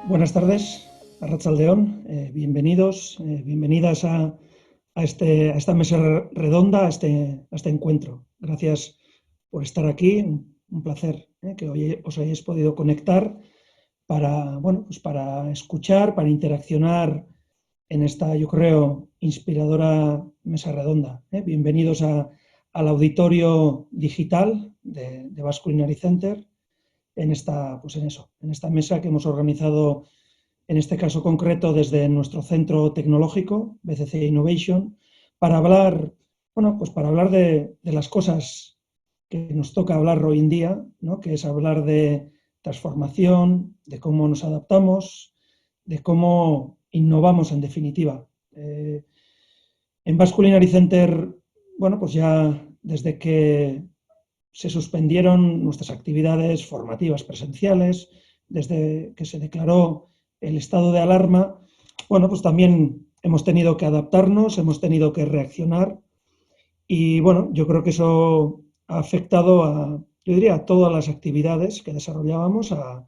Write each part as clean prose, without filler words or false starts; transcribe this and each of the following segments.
Buenas tardes, Arratsaldeon, bienvenidos, bienvenidas a esta mesa redonda, a este encuentro. Gracias por estar aquí, un placer que hoy os hayáis podido conectar para, bueno, pues para escuchar, para interaccionar en esta, yo creo, inspiradora mesa redonda. Bienvenidos al auditorio digital de Basque Culinary Center en esta, pues en esta mesa que hemos organizado en este caso concreto desde nuestro centro tecnológico, BCC Innovation, para hablar, bueno, pues para hablar de las cosas que nos toca hablar hoy en día, ¿no? Que es hablar de transformación, de cómo nos adaptamos, de cómo innovamos en definitiva. En Basque Culinary Center, bueno, pues ya desde que se suspendieron nuestras actividades formativas presenciales, desde que se declaró el estado de alarma, bueno, pues también hemos tenido que adaptarnos, hemos tenido que reaccionar y bueno, yo creo que eso ha afectado yo diría, a todas las actividades que desarrollábamos, a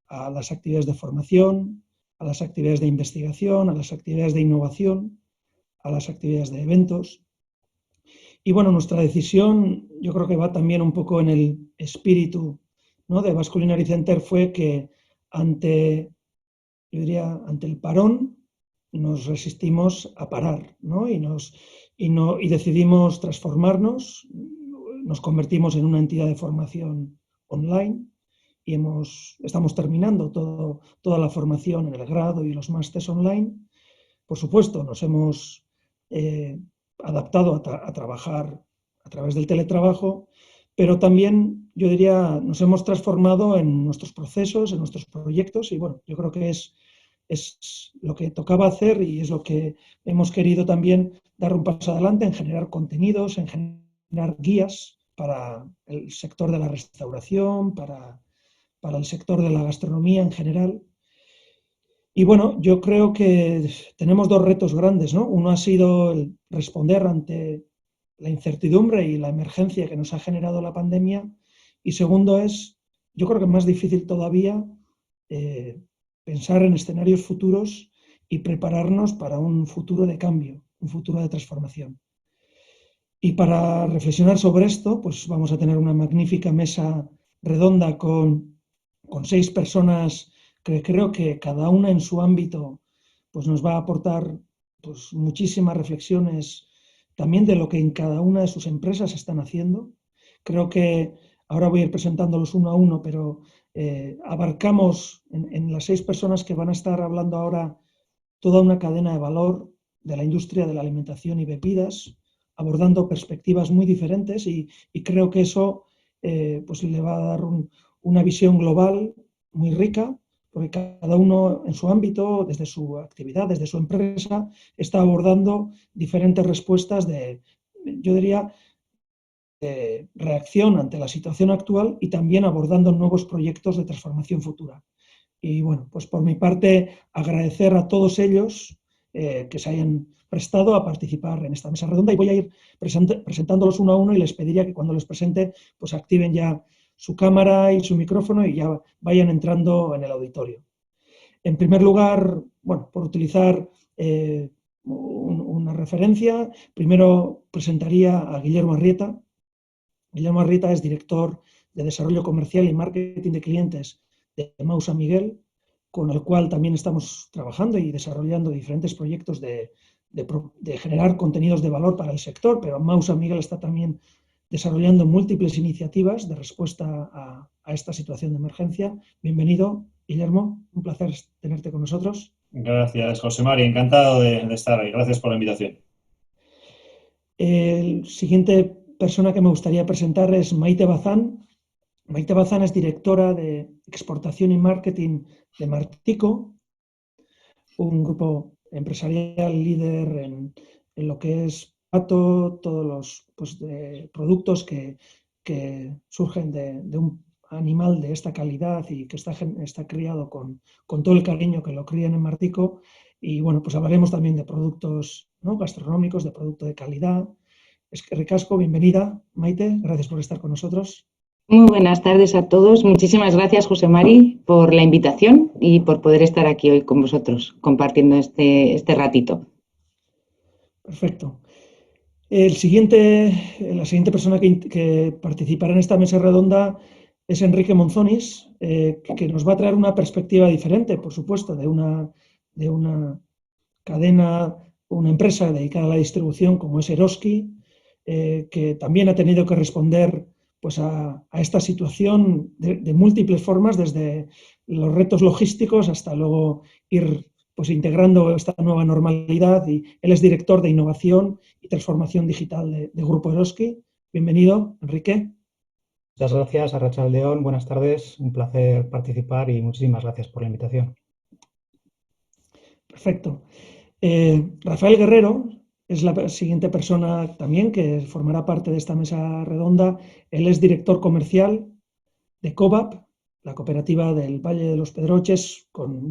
las actividades de formación, a las actividades de investigación, a las actividades de innovación, a las actividades de eventos. Y bueno, nuestra decisión yo creo que va también un poco en el espíritu, ¿no?, de Basque Culinary Center, fue que ante, yo diría, ante el parón nos resistimos a parar, ¿no? Y decidimos transformarnos, nos convertimos en una entidad de formación online y estamos terminando toda la formación en el grado y los másters online. Por supuesto, nos hemos adaptado a trabajar a través del teletrabajo, pero también, yo diría, nos hemos transformado en nuestros procesos, en nuestros proyectos, y bueno, yo creo que es lo que tocaba hacer y es lo que hemos querido también dar un paso adelante en generar contenidos, en generar guías para el sector de la restauración, para el sector de la gastronomía en general. Y bueno, yo creo que tenemos dos retos grandes, ¿no? Uno ha sido el responder ante la incertidumbre y la emergencia que nos ha generado la pandemia. Y segundo es, yo creo que más difícil todavía, eh, pensar en escenarios futuros y prepararnos para un futuro de cambio, un futuro de transformación. Y para reflexionar sobre esto, pues vamos a tener una magnífica mesa redonda con 6 personas que creo que cada una en su ámbito pues nos va a aportar pues muchísimas reflexiones también de lo que en cada una de sus empresas están haciendo. Creo que ahora voy a ir presentándolos uno a uno, pero abarcamos en las 6 personas que van a estar hablando ahora toda una cadena de valor de la industria de la alimentación y bebidas, abordando perspectivas muy diferentes y creo que eso pues le va a dar una visión global muy rica, porque cada uno en su ámbito, desde su actividad, desde su empresa, está abordando diferentes respuestas yo diría, de reacción ante la situación actual y también abordando nuevos proyectos de transformación futura. Y bueno, pues por mi parte, agradecer a todos ellos que se hayan prestado a participar en esta mesa redonda y voy a ir presentándolos uno a uno y les pediría que cuando les presente, pues activen ya su cámara y su micrófono y ya vayan entrando en el auditorio. En primer lugar, bueno, por utilizar una referencia, primero presentaría a Guillermo Arrieta. Guillermo Arrieta es director de Desarrollo Comercial y Marketing de Clientes de Mau San Miguel, con el cual también estamos trabajando y desarrollando diferentes proyectos de generar contenidos de valor para el sector, pero Mau San Miguel está también desarrollando múltiples iniciativas de respuesta a esta situación de emergencia. Bienvenido, Guillermo, un placer tenerte con nosotros. Gracias, José Mari. Encantado de estar ahí. Gracias por la invitación. El siguiente persona que me gustaría presentar es Maite Bazán. Maite Bazán es directora de exportación y marketing de Martico, un grupo empresarial líder en lo que es pato, todos los pues, productos que surgen de un animal de esta calidad y que está criado con todo el cariño que lo crían en Martico. Y bueno, pues hablaremos también de productos, ¿no?, gastronómicos, de producto de calidad. Es que ricasco, bienvenida, Maite, gracias por estar con nosotros. Muy buenas tardes a todos. Muchísimas gracias, José Mari, por la invitación y por poder estar aquí hoy con vosotros compartiendo este ratito. Perfecto. La siguiente persona que participará en esta mesa redonda es Enrique Monzonis, que nos va a traer una perspectiva diferente, por supuesto, de una cadena, una empresa dedicada a la distribución como es Eroski, que también ha tenido que responder pues, a esta situación de múltiples formas, desde los retos logísticos hasta luego ir pues, integrando esta nueva normalidad. Y él es director de innovación y transformación digital de Grupo Eroski. Bienvenido, Enrique. Muchas gracias, Arratsaldeon. Buenas tardes. Un placer participar y muchísimas gracias por la invitación. Perfecto. Rafael Guerrero es la siguiente persona también que formará parte de esta mesa redonda. Él es director comercial de COVAP, la cooperativa del Valle de los Pedroches, con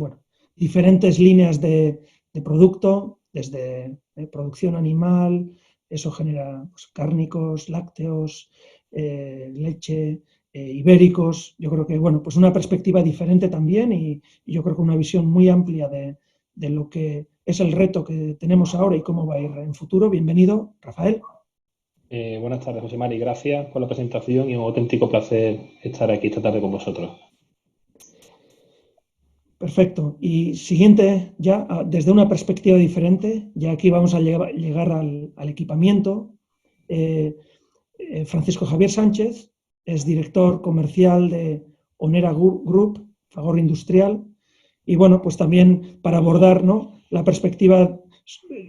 diferentes líneas de producto, desde producción animal, eso genera pues, cárnicos, lácteos, leche, ibéricos. Yo creo que pues una perspectiva diferente también y yo creo que una visión muy amplia de lo que es el reto que tenemos ahora y cómo va a ir en futuro. Bienvenido, Rafael. Buenas tardes, José Mari. Gracias por la presentación y un auténtico placer estar aquí esta tarde con vosotros. Perfecto. Y siguiente, ya desde una perspectiva diferente, ya aquí vamos a llegar al equipamiento. Francisco Javier Sánchez es director comercial de Onera Group, Fagor Industrial, y pues también para abordar, ¿no?, la perspectiva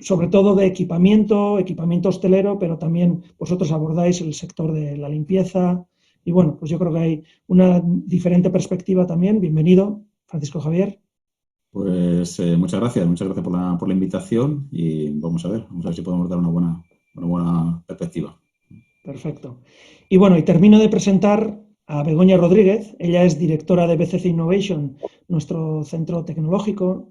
sobre todo de equipamiento hostelero, pero también vosotros abordáis el sector de la limpieza, y pues yo creo que hay una diferente perspectiva también. Bienvenido, Francisco Javier. Pues muchas gracias por la invitación y vamos a ver si podemos dar una buena perspectiva. Perfecto. Y termino de presentar a Begoña Rodríguez. Ella es directora de BCC Innovation, nuestro centro tecnológico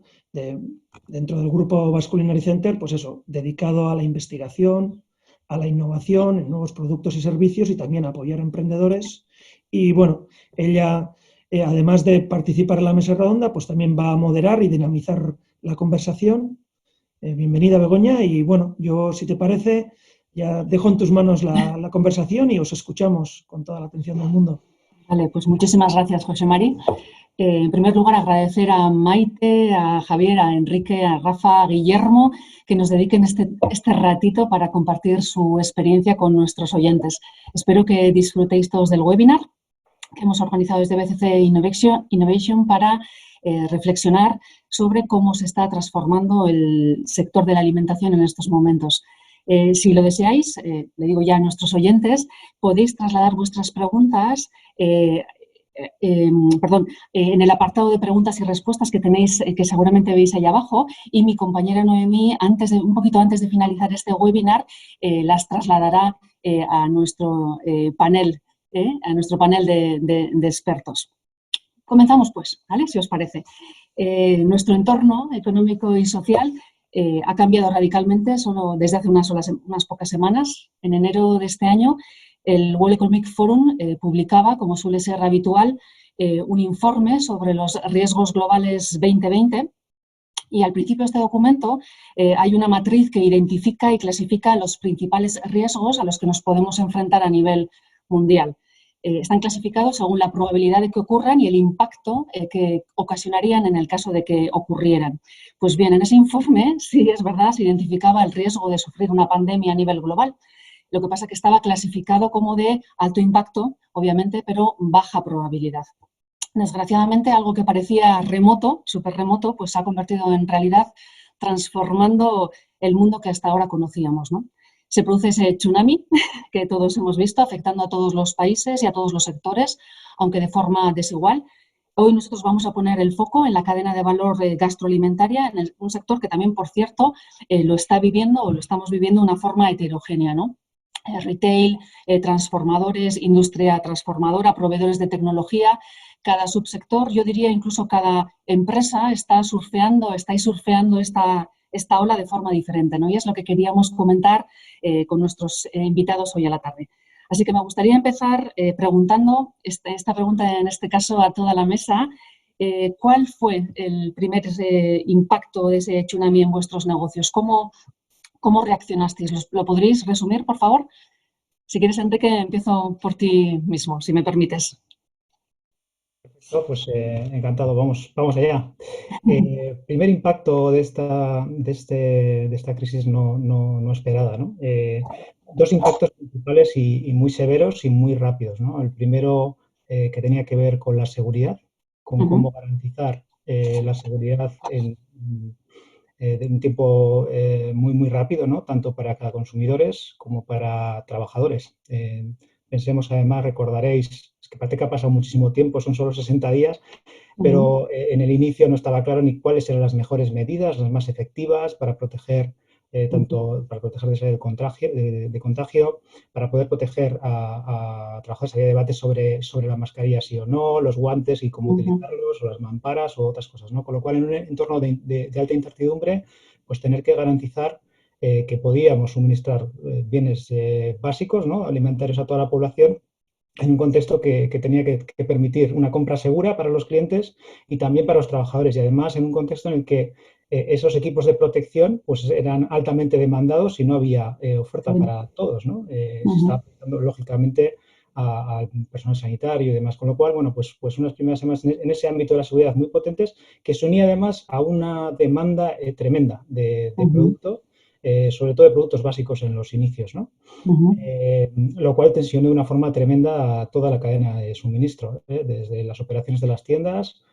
dentro del grupo Vasculinary Center, pues eso, dedicado a la investigación, a la innovación en nuevos productos y servicios y también a apoyar a emprendedores. Y ella, además de participar en la mesa redonda, pues también va a moderar y dinamizar la conversación. Bienvenida, Begoña, y yo, si te parece, ya dejo en tus manos la conversación y os escuchamos con toda la atención del mundo. Vale, pues muchísimas gracias, José Mari. En primer lugar, agradecer a Maite, a Javier, a Enrique, a Rafa, a Guillermo, que nos dediquen este ratito para compartir su experiencia con nuestros oyentes. Espero que disfrutéis todos del webinar que hemos organizado desde BCC Innovation para reflexionar sobre cómo se está transformando el sector de la alimentación en estos momentos. Si lo deseáis, le digo ya a nuestros oyentes, podéis trasladar vuestras preguntas en el apartado de preguntas y respuestas que tenéis, que seguramente veis ahí abajo, y mi compañera Noemí, un poquito antes de finalizar este webinar, las trasladará a nuestro panel de expertos. Comenzamos, pues, ¿vale? Si os parece. Nuestro entorno económico y social ha cambiado radicalmente solo desde hace unas pocas semanas. En enero de este año, el World Economic Forum publicaba, como suele ser habitual, un informe sobre los riesgos globales 2020. Y al principio de este documento hay una matriz que identifica y clasifica los principales riesgos a los que nos podemos enfrentar a nivel mundial. Están clasificados según la probabilidad de que ocurran y el impacto que ocasionarían en el caso de que ocurrieran. Pues bien, en ese informe, sí es verdad, se identificaba el riesgo de sufrir una pandemia a nivel global. Lo que pasa es que estaba clasificado como de alto impacto, obviamente, pero baja probabilidad. Desgraciadamente, algo que parecía remoto, súper remoto, pues se ha convertido en realidad, transformando el mundo que hasta ahora conocíamos, ¿no? Se produce ese tsunami que todos hemos visto, afectando a todos los países y a todos los sectores, aunque de forma desigual. Hoy nosotros vamos a poner el foco en la cadena de valor gastroalimentaria, en un sector que también, por cierto, lo está viviendo o lo estamos viviendo de una forma heterogénea, ¿no? Retail, transformadores, industria transformadora, proveedores de tecnología. Cada subsector, yo diría incluso cada empresa estáis surfeando esta ola de forma diferente, ¿no? Y es lo que queríamos comentar con nuestros invitados hoy a la tarde. Así que me gustaría empezar preguntando, esta pregunta en este caso a toda la mesa, ¿cuál fue el primer impacto de ese tsunami en vuestros negocios? ¿Cómo reaccionasteis? ¿Lo podréis resumir, por favor? Si quieres, Enrique, empiezo por ti mismo, si me permites. Perfecto, pues encantado, vamos allá. Primer impacto de esta crisis no esperada, ¿no? Dos impactos principales y muy severos y muy rápidos, ¿no? El primero que tenía que ver con la seguridad, con cómo garantizar la seguridad de un tiempo muy rápido, ¿no? Tanto para consumidores como para trabajadores. Pensemos además, recordaréis, es que parece que ha pasado muchísimo tiempo, son solo 60 días, pero en el inicio no estaba claro ni cuáles eran las mejores medidas, las más efectivas para proteger tanto para proteger de contagio, para poder proteger a trabajadores. Había debates sobre la mascarilla sí o no, los guantes y cómo utilizarlos, o las mamparas o otras cosas, ¿no? Con lo cual, en un entorno de alta incertidumbre, pues tener que garantizar que podíamos suministrar bienes básicos, ¿no? Alimentarios a toda la población, en un contexto que tenía que permitir una compra segura para los clientes y también para los trabajadores, y además en un contexto en el que esos equipos de protección pues eran altamente demandados y no había oferta para todos, ¿no? Se estaba afectando lógicamente al personal sanitario y demás, con lo cual, bueno, pues unas primeras semanas en ese ámbito de la seguridad muy potentes, que se unía además a una demanda tremenda de producto, sobre todo de productos básicos en los inicios, ¿no? Lo cual tensionó de una forma tremenda a toda la cadena de suministro, desde las operaciones de las tiendas,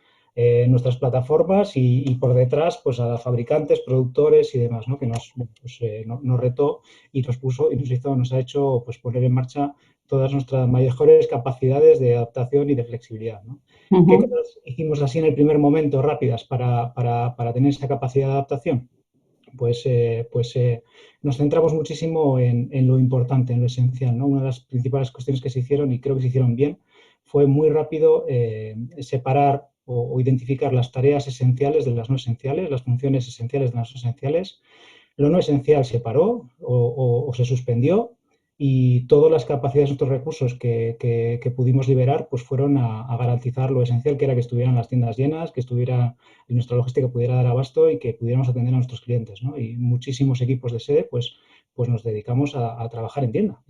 nuestras plataformas y por detrás pues a fabricantes, productores y demás, ¿no? Que nos retó y nos ha hecho pues poner en marcha todas nuestras mejores capacidades de adaptación y de flexibilidad, ¿no? ¿Qué cosas hicimos así en el primer momento rápidas para tener esa capacidad de adaptación? Pues nos centramos muchísimo en lo importante, en lo esencial, ¿no? Una de las principales cuestiones que se hicieron, y creo que se hicieron bien, fue muy rápido separar o identificar las tareas esenciales de las no esenciales, las funciones esenciales de las no esenciales. Lo no esencial se paró o se suspendió, y todas las capacidades de estos recursos que pudimos liberar pues fueron a garantizar lo esencial, que era que estuvieran las tiendas llenas, que estuviera nuestra logística pudiera dar abasto y que pudiéramos atender a nuestros clientes, ¿no? Y muchísimos equipos de sede pues nos dedicamos a trabajar en tienda,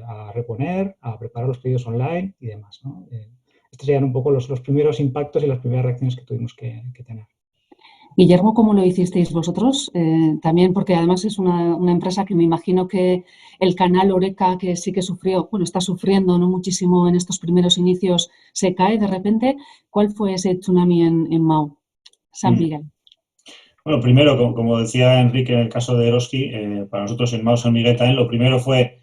a reponer, a preparar los pedidos online y demás, ¿no? Estos serían un poco los primeros impactos y las primeras reacciones que tuvimos que tener. Guillermo, ¿cómo lo hicisteis vosotros? También porque además es una empresa que me imagino que el canal Horeca, que sí que sufrió, bueno, está sufriendo no muchísimo en estos primeros inicios, se cae de repente. ¿Cuál fue ese tsunami en Mau? San Miguel. Bueno, primero, como decía Enrique en el caso de Eroski, para nosotros en Mau San Miguel también lo primero fue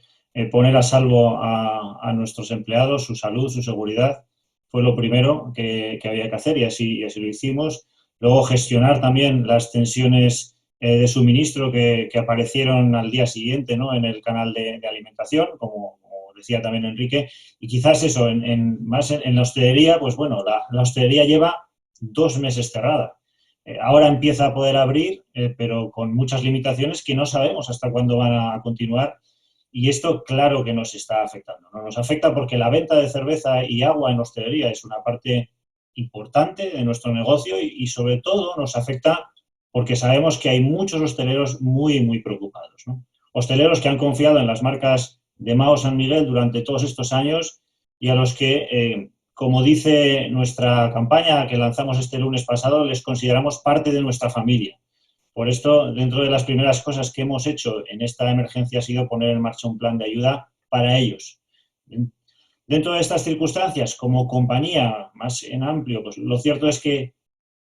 poner a salvo a nuestros empleados, su salud, su seguridad. Fue lo primero que había que hacer y así lo hicimos. Luego, gestionar también las tensiones de suministro que aparecieron al día siguiente, ¿no? En el canal de alimentación, como decía también Enrique. Y quizás eso, más en la hostelería, pues bueno, la hostelería lleva 2 meses cerrada. Ahora empieza a poder abrir, pero con muchas limitaciones que no sabemos hasta cuándo van a continuar. Y esto, claro que nos está afectando, ¿no? Nos afecta porque la venta de cerveza y agua en hostelería es una parte importante de nuestro negocio y sobre todo nos afecta porque sabemos que hay muchos hosteleros muy preocupados, ¿no? Hosteleros que han confiado en las marcas de Mau San Miguel durante todos estos años y a los que, como dice nuestra campaña que lanzamos este lunes pasado, les consideramos parte de nuestra familia. Por esto, dentro de las primeras cosas que hemos hecho en esta emergencia ha sido poner en marcha un plan de ayuda para ellos. Dentro de estas circunstancias, como compañía más en amplio, pues lo cierto es que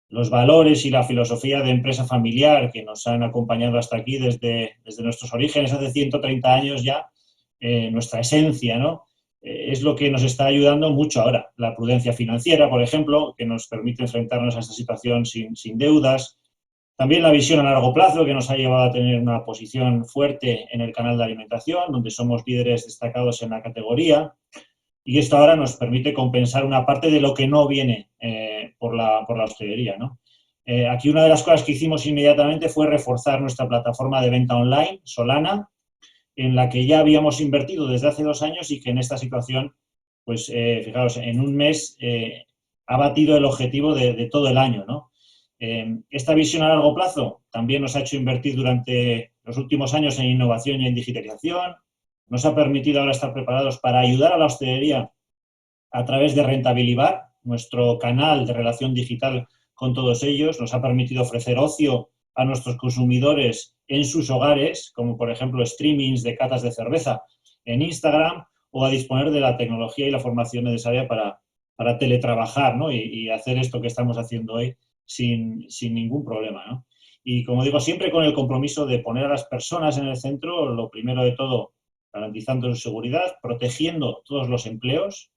los valores y la filosofía de empresa familiar que nos han acompañado hasta aquí desde nuestros orígenes, hace 130 años ya, nuestra esencia, ¿no? Es lo que nos está ayudando mucho ahora. La prudencia financiera, por ejemplo, que nos permite enfrentarnos a esta situación sin deudas. También la visión a largo plazo, que nos ha llevado a tener una posición fuerte en el canal de alimentación, donde somos líderes destacados en la categoría. Y esto ahora nos permite compensar una parte de lo que no viene por la hostelería, ¿no? Aquí una de las cosas que hicimos inmediatamente fue reforzar nuestra plataforma de venta online, Solana, en la que ya habíamos invertido desde hace 2 años y que en esta situación, pues fijaros, en un mes ha batido el objetivo de todo el año, ¿no? Esta visión a largo plazo también nos ha hecho invertir durante los últimos años en innovación y en digitalización. Nos ha permitido ahora estar preparados para ayudar a la hostelería a través de Rentabilivar, nuestro canal de relación digital con todos ellos. Nos ha permitido ofrecer ocio a nuestros consumidores en sus hogares, como por ejemplo streamings de catas de cerveza en Instagram, o a disponer de la tecnología y la formación necesaria para teletrabajar, ¿no? y hacer esto que estamos haciendo hoy sin ningún problema, ¿no? Y como digo, siempre con el compromiso de poner a las personas en el centro, lo primero de todo, garantizando su seguridad, protegiendo todos los empleos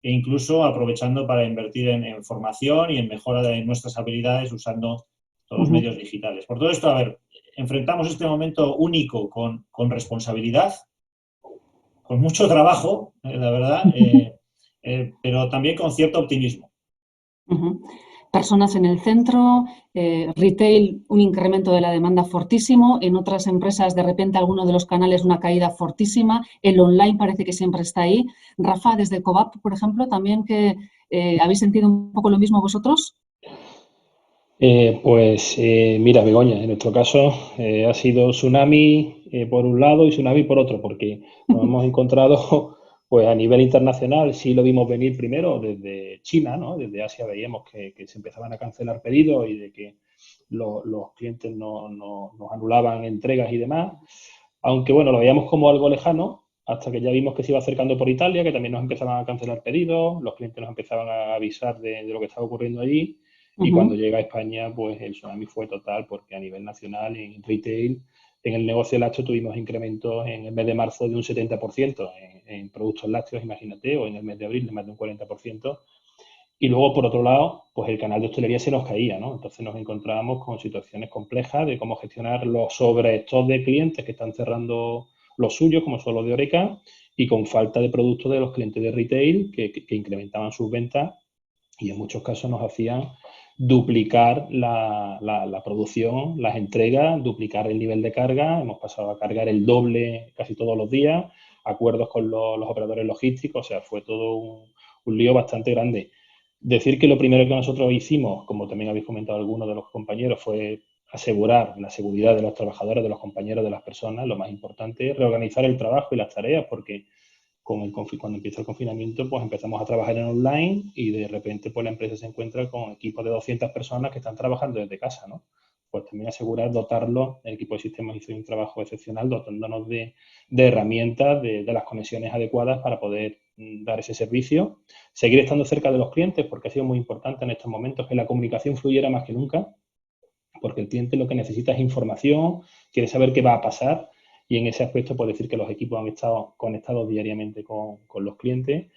e incluso aprovechando para invertir en formación y en mejora de nuestras habilidades usando todos los medios digitales. Por todo esto, a ver, enfrentamos este momento único con responsabilidad, con mucho trabajo, la verdad, pero también con cierto optimismo. Personas en el centro, retail, un incremento de la demanda fortísimo, en otras empresas de repente alguno de los canales una caída fortísima, el online parece que siempre está ahí. Rafa, desde Covap, por ejemplo, también que ¿habéis sentido un poco lo mismo vosotros? Mira, Begoña, en nuestro caso ha sido tsunami por un lado y tsunami por otro, porque nos hemos encontrado pues a nivel internacional, sí lo vimos venir primero desde China, ¿no? Desde Asia veíamos que se empezaban a cancelar pedidos y de que los clientes nos anulaban entregas y demás, aunque bueno, lo veíamos como algo lejano, hasta que ya vimos que se iba acercando por Italia, que también nos empezaban a cancelar pedidos, los clientes nos empezaban a avisar de lo que estaba ocurriendo allí. Y cuando llega a España, pues el tsunami fue total, porque a nivel nacional, en retail, en el negocio lácteo tuvimos incrementos en el mes de marzo de un 70% en productos lácteos, imagínate, o en el mes de abril de más de un 40%. Y luego, por otro lado, pues el canal de hostelería se nos caía, ¿no? Entonces nos encontrábamos con situaciones complejas de cómo gestionar los sobreestos de clientes que están cerrando los suyos, como son los de Horeca, y con falta de productos de los clientes de retail que incrementaban sus ventas y en muchos casos nos hacían duplicar la producción, las entregas, duplicar el nivel de carga. Hemos pasado a cargar el doble casi todos los días, acuerdos con los operadores logísticos, o sea, fue todo un lío bastante grande. Decir que lo primero que nosotros hicimos, como también habéis comentado algunos de los compañeros, fue asegurar la seguridad de los trabajadores, de los compañeros, de las personas. Lo más importante es reorganizar el trabajo y las tareas, porque cuando empieza el confinamiento, pues empezamos a trabajar en online y de repente pues la empresa se encuentra con equipos de 200 personas que están trabajando desde casa, ¿no? Pues también asegurar, dotarlos, el equipo de sistemas hizo un trabajo excepcional dotándonos de herramientas, de las conexiones adecuadas para poder dar ese servicio, seguir estando cerca de los clientes, porque ha sido muy importante en estos momentos que la comunicación fluyera más que nunca, porque el cliente lo que necesita es información, quiere saber qué va a pasar. Y en ese aspecto puedo decir que los equipos han estado conectados diariamente con los clientes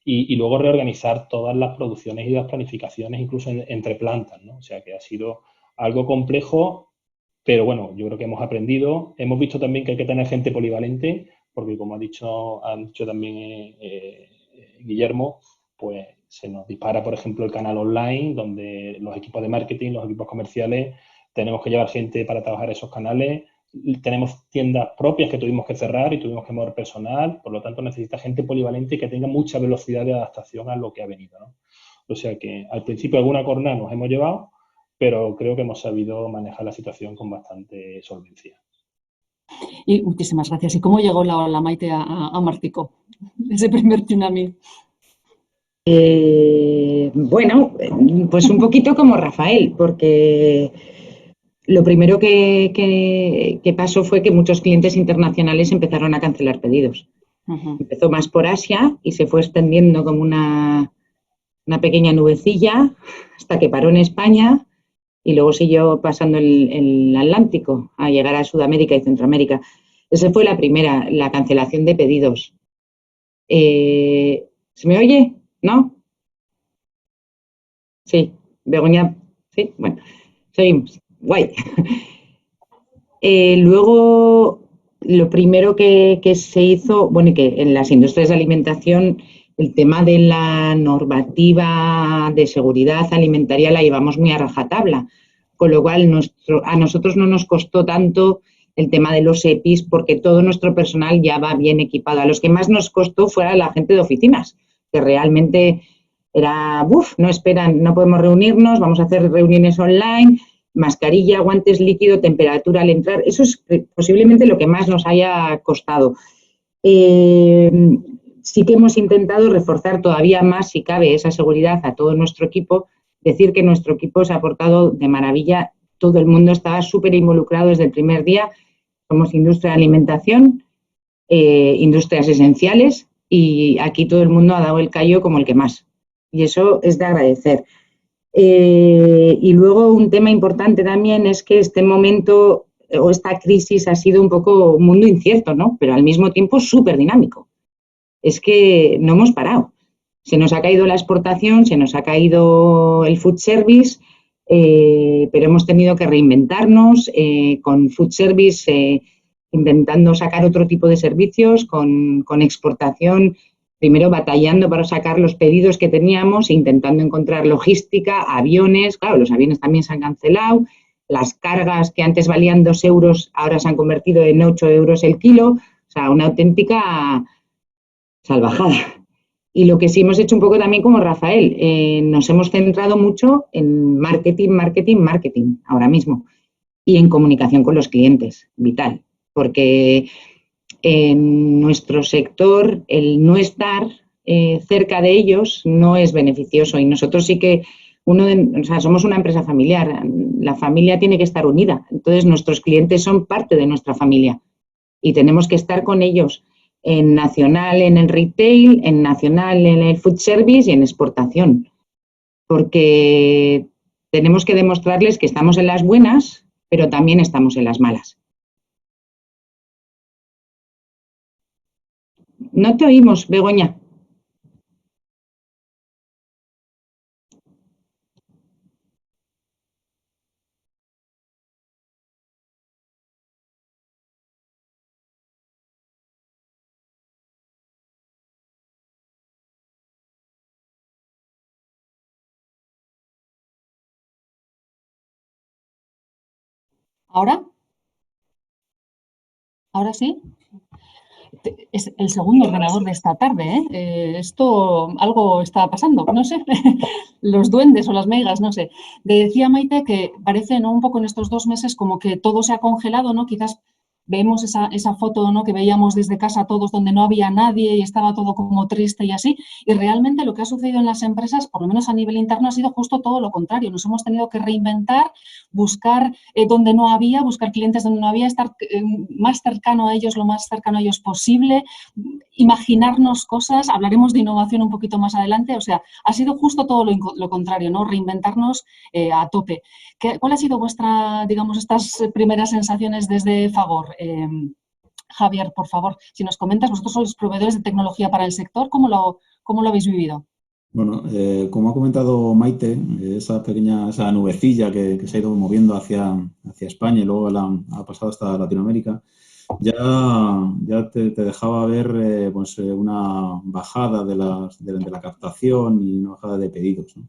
y luego reorganizar todas las producciones y las planificaciones, incluso entre plantas, ¿no? O sea que ha sido algo complejo, pero bueno, yo creo que hemos aprendido. Hemos visto también que hay que tener gente polivalente, porque como ha dicho también Guillermo, pues se nos dispara, por ejemplo, el canal online, donde los equipos de marketing, los equipos comerciales, tenemos que llevar gente para trabajar esos canales. Tenemos tiendas propias que tuvimos que cerrar y tuvimos que mover personal, por lo tanto necesita gente polivalente y que tenga mucha velocidad de adaptación a lo que ha venido, ¿no? O sea que al principio alguna corona nos hemos llevado, pero creo que hemos sabido manejar la situación con bastante solvencia. Y muchísimas gracias. ¿Y cómo llegó la Maite a Mártico, ese primer tsunami? Bueno, pues un poquito como Rafael, porque lo primero que pasó fue que muchos clientes internacionales empezaron a cancelar pedidos. Empezó más por Asia y se fue extendiendo como una pequeña nubecilla hasta que paró en España y luego siguió pasando el Atlántico a llegar a Sudamérica y Centroamérica. Esa fue la primera, la cancelación de pedidos. ¿Se me oye? ¿No? Sí. Begoña, sí. Bueno, seguimos. Guay. Luego, lo primero que se hizo, bueno, y que en las industrias de alimentación, el tema de la normativa de seguridad alimentaria la llevamos muy a rajatabla, con lo cual a nosotros no nos costó tanto el tema de los EPIs, porque todo nuestro personal ya va bien equipado. A los que más nos costó fuera la gente de oficinas, que realmente era, no esperan, no podemos reunirnos, vamos a hacer reuniones online, mascarilla, guantes, líquido, temperatura al entrar. Eso es posiblemente lo que más nos haya costado. Sí que hemos intentado reforzar todavía más, si cabe, esa seguridad a todo nuestro equipo. Decir que nuestro equipo se ha portado de maravilla. Todo el mundo estaba súper involucrado desde el primer día. Somos industria de alimentación, industrias esenciales, y aquí todo el mundo ha dado el callo como el que más. Y eso es de agradecer. Y luego un tema importante también es que este momento o esta crisis ha sido un poco un mundo incierto, ¿no? Pero al mismo tiempo súper dinámico. Es que no hemos parado. Se nos ha caído la exportación, se nos ha caído el food service, pero hemos tenido que reinventarnos con food service, intentando sacar otro tipo de servicios, con exportación, primero batallando para sacar los pedidos que teníamos, intentando encontrar logística, aviones, claro, los aviones también se han cancelado, las cargas que antes valían 2 euros ahora se han convertido en 8 euros el kilo, o sea, una auténtica salvajada. Y lo que sí hemos hecho un poco también como Rafael, nos hemos centrado mucho en marketing ahora mismo y en comunicación con los clientes, vital, porque en nuestro sector el no estar cerca de ellos no es beneficioso y nosotros sí que somos una empresa familiar, la familia tiene que estar unida, entonces nuestros clientes son parte de nuestra familia y tenemos que estar con ellos en nacional en el retail, en nacional en el food service y en exportación, porque tenemos que demostrarles que estamos en las buenas, pero también estamos en las malas. No te oímos, Begoña. ¿Ahora? ¿Ahora sí? Es el segundo ordenador de esta tarde, ¿eh? Esto, algo está pasando, no sé, los duendes o las megas, no sé. Decía Maite que parece, ¿no?, un poco en estos 2 meses como que todo se ha congelado, ¿no? Quizás vemos esa foto, ¿no?, que veíamos desde casa todos donde no había nadie y estaba todo como triste y así. Y realmente lo que ha sucedido en las empresas, por lo menos a nivel interno, ha sido justo todo lo contrario. Nos hemos tenido que reinventar, buscar donde no había, buscar clientes donde no había, estar más cercano a ellos, lo más cercano a ellos posible, imaginarnos cosas. Hablaremos de innovación un poquito más adelante. O sea, ha sido justo todo lo contrario, ¿no? Reinventarnos a tope. ¿Cuál ha sido vuestra, digamos, estas primeras sensaciones desde Fagor? Javier, por favor, si nos comentas, vosotros sois proveedores de tecnología para el sector, ¿cómo lo habéis vivido? Bueno, como ha comentado Maite, esa nubecilla que se ha ido moviendo hacia España y luego ha pasado hasta Latinoamérica, ya te dejaba ver una bajada de la captación y una bajada de pedidos, ¿no?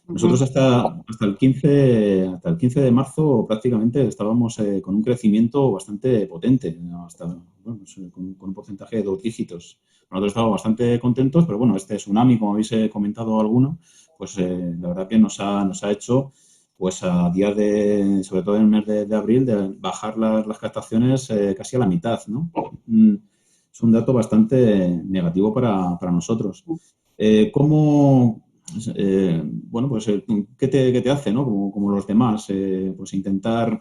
Nosotros hasta el 15 de marzo prácticamente estábamos con un crecimiento bastante potente, con un porcentaje de 2 dígitos. Nosotros estábamos bastante contentos, pero bueno, este tsunami, como habéis comentado alguno, pues la verdad que nos ha hecho, pues a día sobre todo en el mes de abril, de bajar las captaciones casi a la mitad, ¿no? Es un dato bastante negativo para nosotros. Bueno, pues, ¿qué te hace, ¿no? Como los demás, pues intentar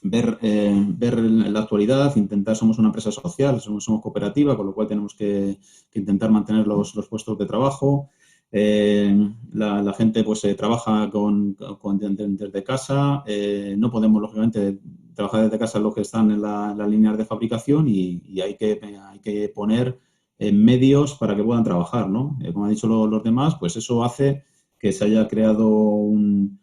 ver la actualidad, somos una empresa social, somos cooperativa, con lo cual tenemos que intentar mantener los puestos de trabajo. La gente pues trabaja desde casa, no podemos lógicamente trabajar desde casa los que están en las líneas de fabricación y hay que poner medios para que puedan trabajar, ¿no? Como han dicho los demás, pues eso hace que se haya creado un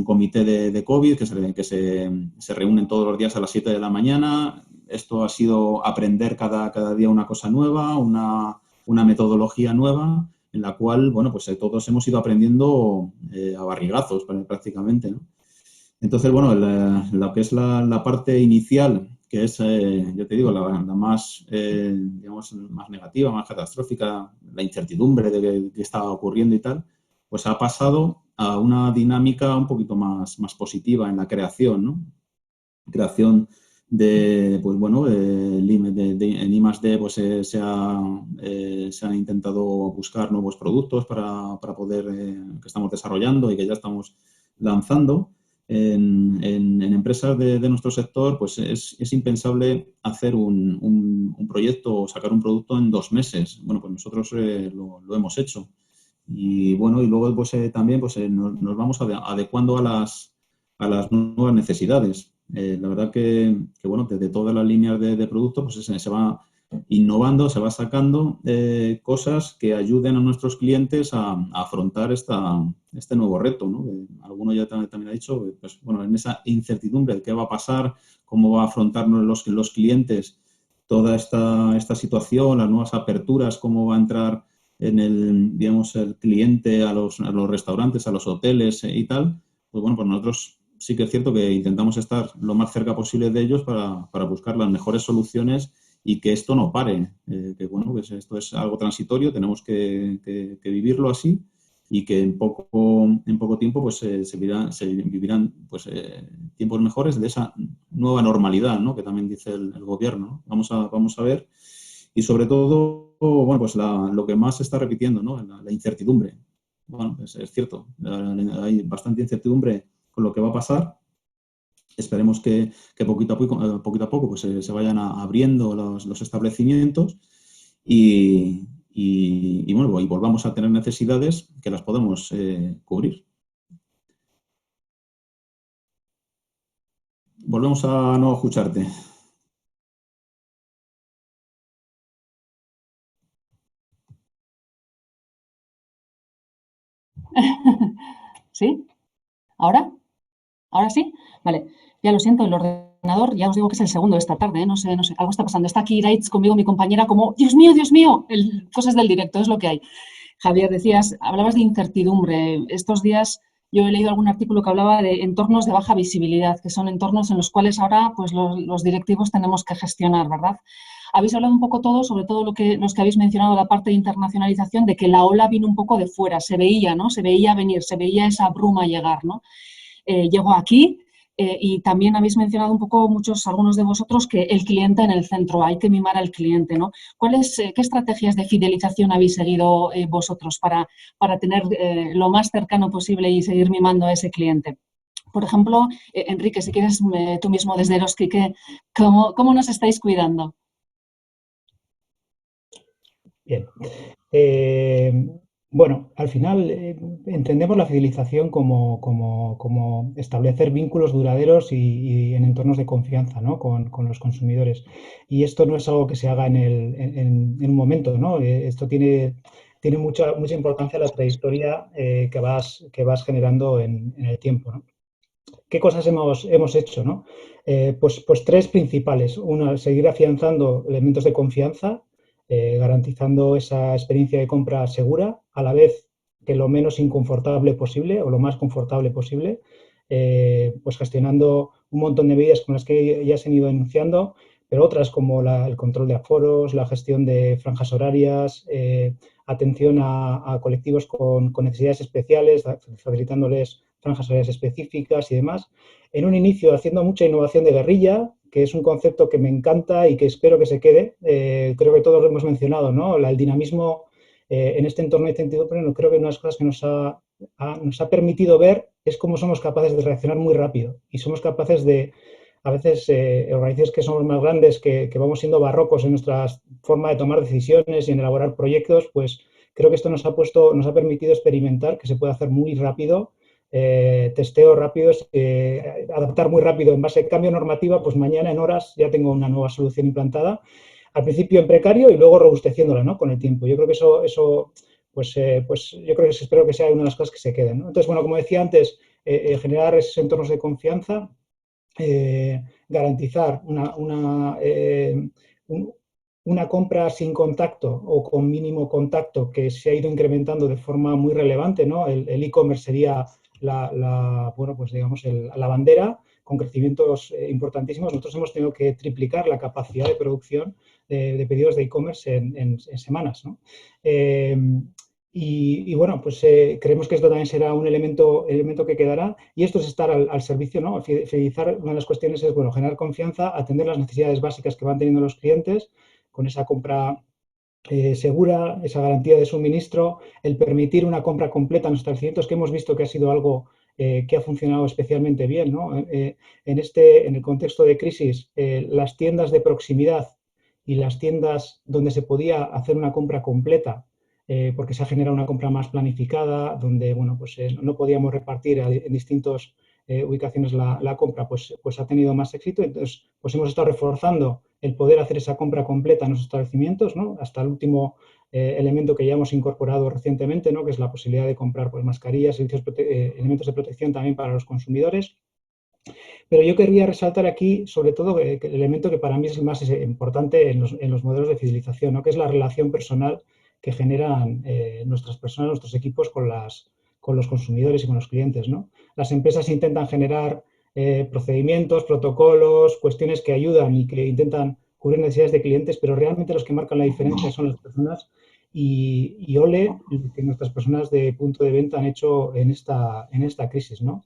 comité de COVID que se reúnen todos los días a las 7 de la mañana. Esto ha sido aprender cada día una cosa nueva, una metodología nueva, en la cual, bueno, pues todos hemos ido aprendiendo a barrigazos prácticamente, ¿no? Entonces, bueno, lo que es la parte inicial, que es, yo te digo, la más, digamos, más negativa, más catastrófica, la incertidumbre de qué estaba ocurriendo y tal, pues ha pasado a una dinámica un poquito más positiva en la creación, ¿no? Creación de, pues bueno, en I+D pues, se han intentado buscar nuevos productos para poder, que estamos desarrollando y que ya estamos lanzando. En empresas de nuestro sector, pues es impensable hacer un proyecto o sacar un producto en 2 meses. Bueno, pues nosotros lo hemos hecho. Y bueno, y luego pues, también pues, nos vamos adecuando a las nuevas necesidades. La verdad bueno, desde todas las líneas de producto pues se va innovando, se va sacando cosas que ayuden a nuestros clientes a afrontar este nuevo reto, ¿no? Alguno ya también ha dicho, pues bueno, en esa incertidumbre de qué va a pasar, cómo va a afrontarnos los clientes toda esta situación, las nuevas aperturas, cómo va a entrar en digamos, el cliente a los restaurantes, a los hoteles y tal, pues bueno, pues nosotros sí que es cierto que intentamos estar lo más cerca posible de ellos para buscar las mejores soluciones y que esto no pare, que bueno, que esto es algo transitorio, tenemos que vivirlo así y que en poco tiempo pues se vivirán pues, tiempos mejores de esa nueva normalidad, ¿no? Que también dice el gobierno, ¿no? Vamos a ver. Y sobre todo, bueno, pues lo que más se está repitiendo, ¿no? La incertidumbre. Bueno, es cierto, hay bastante incertidumbre con lo que va a pasar. Esperemos que poquito a poco pues, se vayan abriendo los establecimientos bueno, y volvamos a tener necesidades que las podemos cubrir. Volvemos a no escucharte. ¿Sí? ¿Ahora? ¿Ahora sí? Vale, ya lo siento, el ordenador, ya os digo que es el segundo de esta tarde, ¿eh? No sé, algo está pasando. Está aquí Iraitz conmigo, mi compañera, como, Dios mío, cosas del directo, es lo que hay. Javier, hablabas de incertidumbre. Estos días yo he leído algún artículo que hablaba de entornos de baja visibilidad, que son entornos en los cuales ahora pues, los directivos tenemos que gestionar, ¿verdad? Habéis hablado un poco todo, sobre todo los que habéis mencionado, la parte de internacionalización, de que la ola vino un poco de fuera, se veía, ¿no? Se veía venir, se veía esa bruma llegar, ¿no? Llegó aquí y también habéis mencionado un poco algunos de vosotros, que el cliente en el centro, hay que mimar al cliente, ¿no? ¿Qué estrategias de fidelización habéis seguido vosotros para tener lo más cercano posible y seguir mimando a ese cliente? Por ejemplo, Enrique, si quieres tú mismo desde Eroski, ¿cómo nos estáis cuidando? Bien. Bueno, al final entendemos la fidelización como establecer vínculos duraderos y en entornos de confianza, ¿no? con los consumidores. Y esto no es algo que se haga en un momento, ¿no? Esto tiene mucha importancia la trayectoria que vas generando en el tiempo, ¿no? ¿Qué cosas hemos hecho, ¿no? Pues 3 principales. Una, seguir afianzando elementos de confianza, garantizando esa experiencia de compra segura, a la vez que lo menos inconfortable posible o lo más confortable posible, pues gestionando un montón de medidas con las que ya se han ido enunciando, pero otras como el control de aforos, la gestión de franjas horarias, atención a colectivos con necesidades especiales, facilitándoles franjas horarias específicas y demás. En un inicio haciendo mucha innovación de guerrilla, que es un concepto que me encanta y que espero que se quede. Creo que todos lo hemos mencionado, ¿no? El dinamismo en este entorno de incertidumbre, creo que una de las cosas que nos ha permitido ver es cómo somos capaces de reaccionar muy rápido y somos capaces de, a veces, organizaciones que somos más grandes, que vamos siendo barrocos en nuestra forma de tomar decisiones y en elaborar proyectos, pues creo que esto nos ha permitido experimentar que se puede hacer muy rápido, testeos rápidos, adaptar muy rápido en base a cambio normativa, pues mañana en horas ya tengo una nueva solución implantada, al principio en precario y luego robusteciéndola, ¿no? Con el tiempo. Yo creo que eso pues yo creo que espero que sea una de las cosas que se queden, ¿no? Entonces, bueno, como decía antes, generar esos entornos de confianza, garantizar una compra sin contacto o con mínimo contacto que se ha ido incrementando de forma muy relevante, ¿no? El e-commerce sería bueno, pues digamos, la bandera con crecimientos importantísimos. Nosotros hemos tenido que triplicar la capacidad de producción de pedidos de e-commerce en semanas, ¿no? Y bueno, pues creemos que esto también será un elemento que quedará, y esto es estar al servicio, ¿no? Fidelizar, una de las cuestiones es, bueno, generar confianza, atender las necesidades básicas que van teniendo los clientes con esa compra segura, esa garantía de suministro, el permitir una compra completa en los establecimientos, que hemos visto que ha sido algo que ha funcionado especialmente bien, ¿no? En el contexto de crisis, las tiendas de proximidad y las tiendas donde se podía hacer una compra completa, porque se ha generado una compra más planificada, donde bueno, pues, no podíamos repartir en distintas ubicaciones la compra, pues ha tenido más éxito. Entonces, pues hemos estado reforzando el poder hacer esa compra completa en los establecimientos, ¿no? Hasta el último elemento que ya hemos incorporado recientemente, ¿no? Que es la posibilidad de comprar, pues, mascarillas, elementos de protección también para los consumidores. Pero yo querría resaltar aquí, sobre todo, el elemento que para mí es el más importante en los modelos de fidelización, ¿no? Que es la relación personal que generan nuestras personas, nuestros equipos con los consumidores y con los clientes, ¿no? Las empresas intentan generar procedimientos, protocolos, cuestiones que ayudan y que intentan cubrir necesidades de clientes, pero realmente los que marcan la diferencia son las personas, y ole lo que nuestras personas de punto de venta han hecho en esta crisis, ¿no?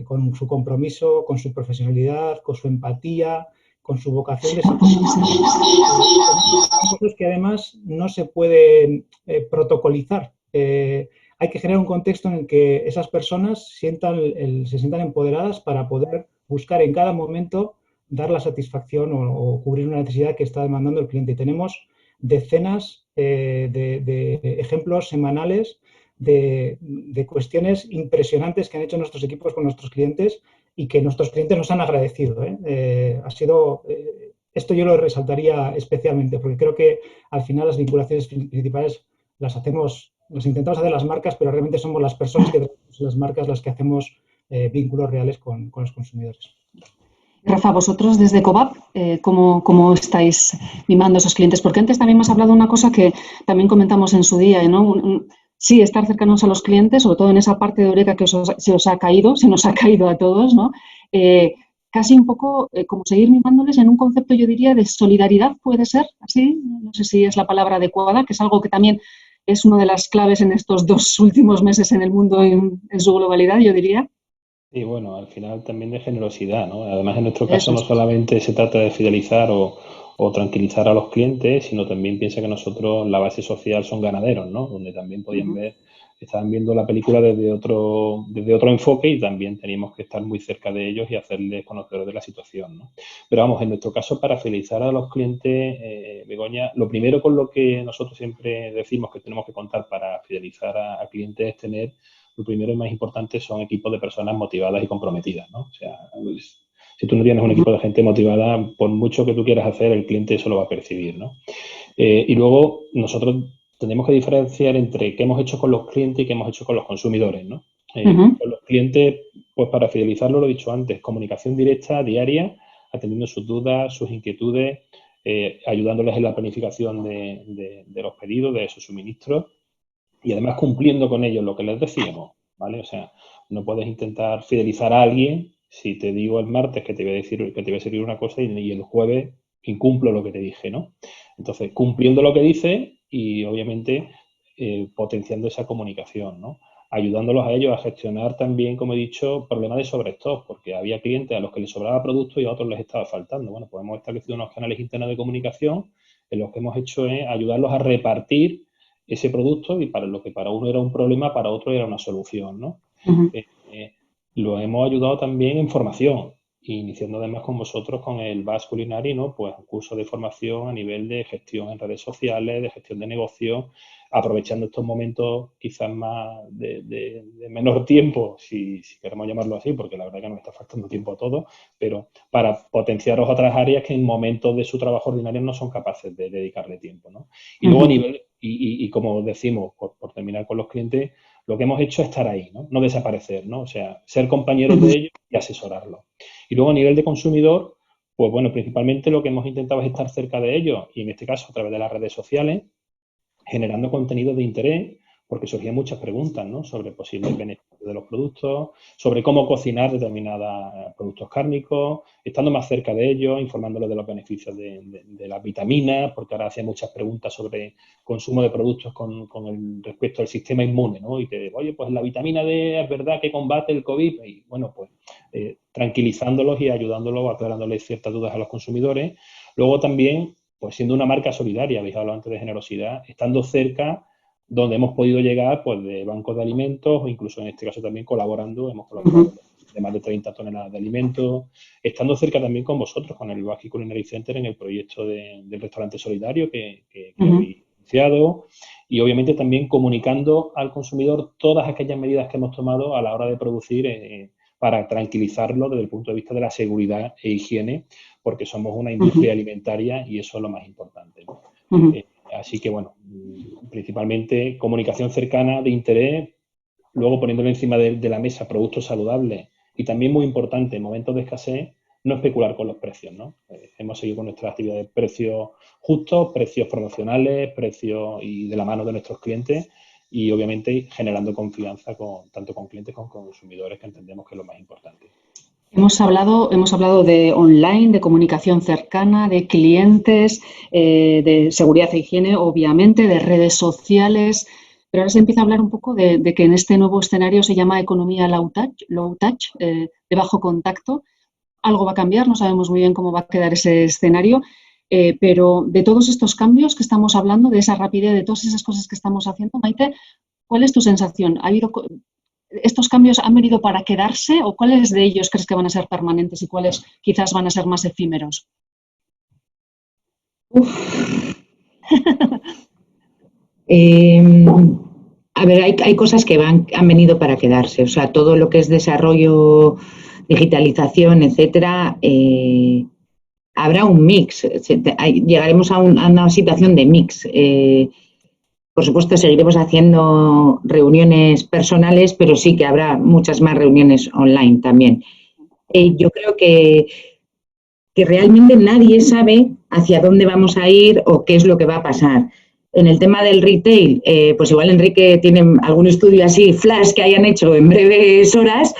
Con su compromiso, con su profesionalidad, con su empatía, con su vocación de servicio. Son cosas que además no se pueden protocolizar. Hay que generar un contexto en el que esas personas se sientan empoderadas para poder buscar en cada momento dar la satisfacción o cubrir una necesidad que está demandando el cliente. Y tenemos decenas de ejemplos semanales de cuestiones impresionantes que han hecho nuestros equipos con nuestros clientes y que nuestros clientes nos han agradecido. Esto yo lo resaltaría especialmente, porque creo que al final las vinculaciones principales las intentamos hacer las marcas, pero realmente somos las personas que tenemos las marcas las que hacemos vínculos reales con los consumidores. Rafa, vosotros desde Cobap, ¿cómo estáis mimando a esos clientes? Porque antes también me has hablado de una cosa que también comentamos en su día, ¿no? Sí, estar cercanos a los clientes, sobre todo en esa parte de Eureka que se nos ha caído a todos, ¿no? Casi un poco como seguir mimándoles en un concepto, yo diría, de solidaridad, puede ser, así, no sé si es la palabra adecuada, que es algo que también es una de las claves en estos 2 últimos meses en el mundo en su globalidad, yo diría. Y bueno, al final también de generosidad, ¿no? Además, en nuestro caso no solamente se trata de fidelizar o tranquilizar a los clientes, sino también piensa que nosotros, la base social, son ganaderos, ¿no? Donde también podían ver, estaban viendo la película desde otro enfoque, y también teníamos que estar muy cerca de ellos y hacerles conocedores de la situación, ¿no? Pero vamos, en nuestro caso, para fidelizar a los clientes, Begoña, lo primero con lo que nosotros siempre decimos que tenemos que contar para fidelizar a clientes es tener, lo primero y más importante, son equipos de personas motivadas y comprometidas, ¿no? O sea, si tú no tienes un equipo de gente motivada, por mucho que tú quieras hacer, el cliente eso lo va a percibir, ¿no? Y luego nosotros tenemos que diferenciar entre qué hemos hecho con los clientes y qué hemos hecho con los consumidores, ¿no? Con los clientes, pues para fidelizarlo, lo he dicho antes, comunicación directa, diaria, atendiendo sus dudas, sus inquietudes, ayudándoles en la planificación de los pedidos, de sus suministros, y además cumpliendo con ellos lo que les decíamos, ¿vale? O sea, no puedes intentar fidelizar a alguien si te digo el martes que te voy a decir que te voy a servir una cosa y el jueves incumplo lo que te dije, ¿no? Entonces, cumpliendo lo que dice y obviamente potenciando esa comunicación, ¿no? Ayudándolos a ellos a gestionar también, como he dicho, problemas de sobrestock, porque había clientes a los que les sobraba producto y a otros les estaba faltando. Bueno, pues hemos establecido unos canales internos de comunicación en los que hemos hecho es ayudarlos a repartir ese producto, y para lo que para uno era un problema, para otro era una solución, ¿no? Lo hemos ayudado también en formación, iniciando además con vosotros con el Basque Culinary, ¿no? Pues un curso de formación a nivel de gestión en redes sociales, de gestión de negocio, aprovechando estos momentos quizás más de menor tiempo, si queremos llamarlo así, porque la verdad que nos está faltando tiempo a todos, pero para potenciaros otras áreas que en momentos de su trabajo ordinario no son capaces de dedicarle tiempo, ¿no? Y luego a nivel, y como decimos, por terminar con los clientes, lo que hemos hecho es estar ahí, ¿no? No desaparecer, ¿no? O sea, ser compañeros de ellos y asesorarlos. Y luego a nivel de consumidor, pues bueno, principalmente lo que hemos intentado es estar cerca de ellos, y en este caso a través de las redes sociales, generando contenido de interés, porque surgían muchas preguntas, ¿no?, sobre posibles beneficios de los productos, sobre cómo cocinar determinados productos cárnicos, estando más cerca de ellos, informándolos de los beneficios de las vitaminas, porque ahora hacía muchas preguntas sobre consumo de productos con respecto al sistema inmune, ¿no? Y te digo, oye, pues la vitamina D es verdad que combate el COVID, y bueno, pues tranquilizándolos y ayudándolos, aclarándoles ciertas dudas a los consumidores. Luego también, pues siendo una marca solidaria, habéis hablado antes de generosidad, estando cerca donde hemos podido llegar, pues de bancos de alimentos, o incluso en este caso también colaborando, hemos colaborado de más de 30 toneladas de alimentos, estando cerca también con vosotros, con el Basque Culinary Center, en el proyecto del restaurante solidario que habéis iniciado, y obviamente también comunicando al consumidor todas aquellas medidas que hemos tomado a la hora de producir para tranquilizarlo desde el punto de vista de la seguridad e higiene, porque somos una industria alimentaria y eso es lo más importante, ¿no? Así que, bueno, principalmente comunicación cercana, de interés, luego poniéndole encima de la mesa productos saludables y también, muy importante, en momentos de escasez, no especular con los precios, ¿no? Hemos seguido con nuestras actividades de precios justos, precios promocionales, precios y de la mano de nuestros clientes y, obviamente, generando confianza tanto con clientes como con consumidores, que entendemos que es lo más importante. Hemos hablado de online, de comunicación cercana, de clientes, de seguridad e higiene, obviamente, de redes sociales, pero ahora se empieza a hablar un poco de que en este nuevo escenario se llama economía low touch, de bajo contacto. Algo va a cambiar, no sabemos muy bien cómo va a quedar ese escenario, pero de todos estos cambios que estamos hablando, de esa rapidez, de todas esas cosas que estamos haciendo, Maite, ¿cuál es tu sensación? ¿Estos cambios han venido para quedarse o cuáles de ellos crees que van a ser permanentes y cuáles quizás van a ser más efímeros? A ver, hay cosas que han venido para quedarse. O sea, todo lo que es desarrollo, digitalización, etcétera, habrá un mix. Llegaremos a una situación de mix. Por supuesto, seguiremos haciendo reuniones personales, pero sí que habrá muchas más reuniones online también. Yo creo que realmente nadie sabe hacia dónde vamos a ir o qué es lo que va a pasar. En el tema del retail, pues igual Enrique tiene algún estudio así, flash, que hayan hecho en breves horas,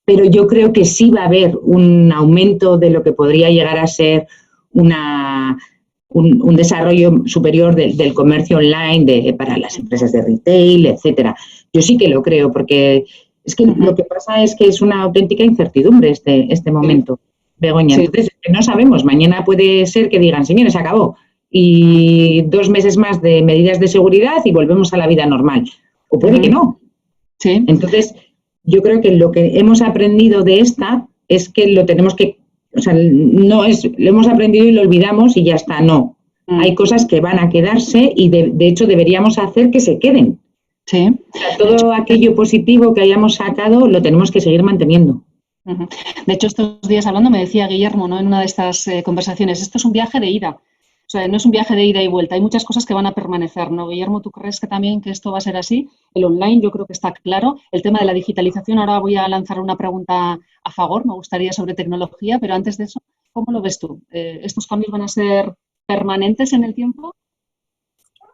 pero yo creo que sí va a haber un aumento de lo que podría llegar a ser un desarrollo superior del comercio online para las empresas de retail, etcétera. Yo sí que lo creo, porque es que lo que pasa es que es una auténtica incertidumbre este momento, Begoña. Sí. Entonces, no sabemos, mañana puede ser que digan, señores, se acabó, y 2 meses más de medidas de seguridad y volvemos a la vida normal. O puede que no. Sí. Entonces, yo creo que lo que hemos aprendido de esta es que lo tenemos que... O sea, no es, lo hemos aprendido y lo olvidamos y ya está, no. Hay cosas que van a quedarse y de hecho deberíamos hacer que se queden. Sí. O sea, todo aquello positivo que hayamos sacado lo tenemos que seguir manteniendo. De hecho, estos días hablando me decía Guillermo, ¿no?, en una de estas conversaciones, esto es un viaje de ida. O sea, no es un viaje de ida y vuelta. Hay muchas cosas que van a permanecer, ¿no? Guillermo, ¿tú crees que también que esto va a ser así? El online yo creo que está claro. El tema de la digitalización, ahora voy a lanzar una pregunta a Fagor, me gustaría, sobre tecnología, pero antes de eso, ¿cómo lo ves tú? ¿Estos cambios van a ser permanentes en el tiempo?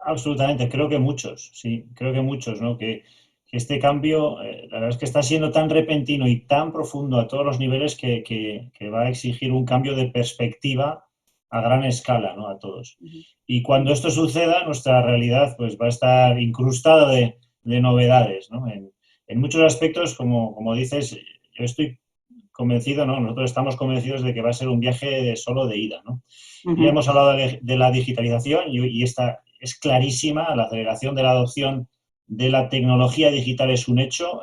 Absolutamente, creo que muchos, sí, creo que muchos, ¿no? Que este cambio, la verdad es que está siendo tan repentino y tan profundo a todos los niveles que va a exigir un cambio de perspectiva a gran escala, ¿no?, a todos. Y cuando esto suceda, nuestra realidad pues va a estar incrustada de novedades, ¿no? En muchos aspectos, como dices, yo estoy convencido, ¿no?, nosotros estamos convencidos de que va a ser un viaje solo de ida, ¿no? Ya hemos hablado de la digitalización y esta es clarísima, la aceleración de la adopción de la tecnología digital es un hecho.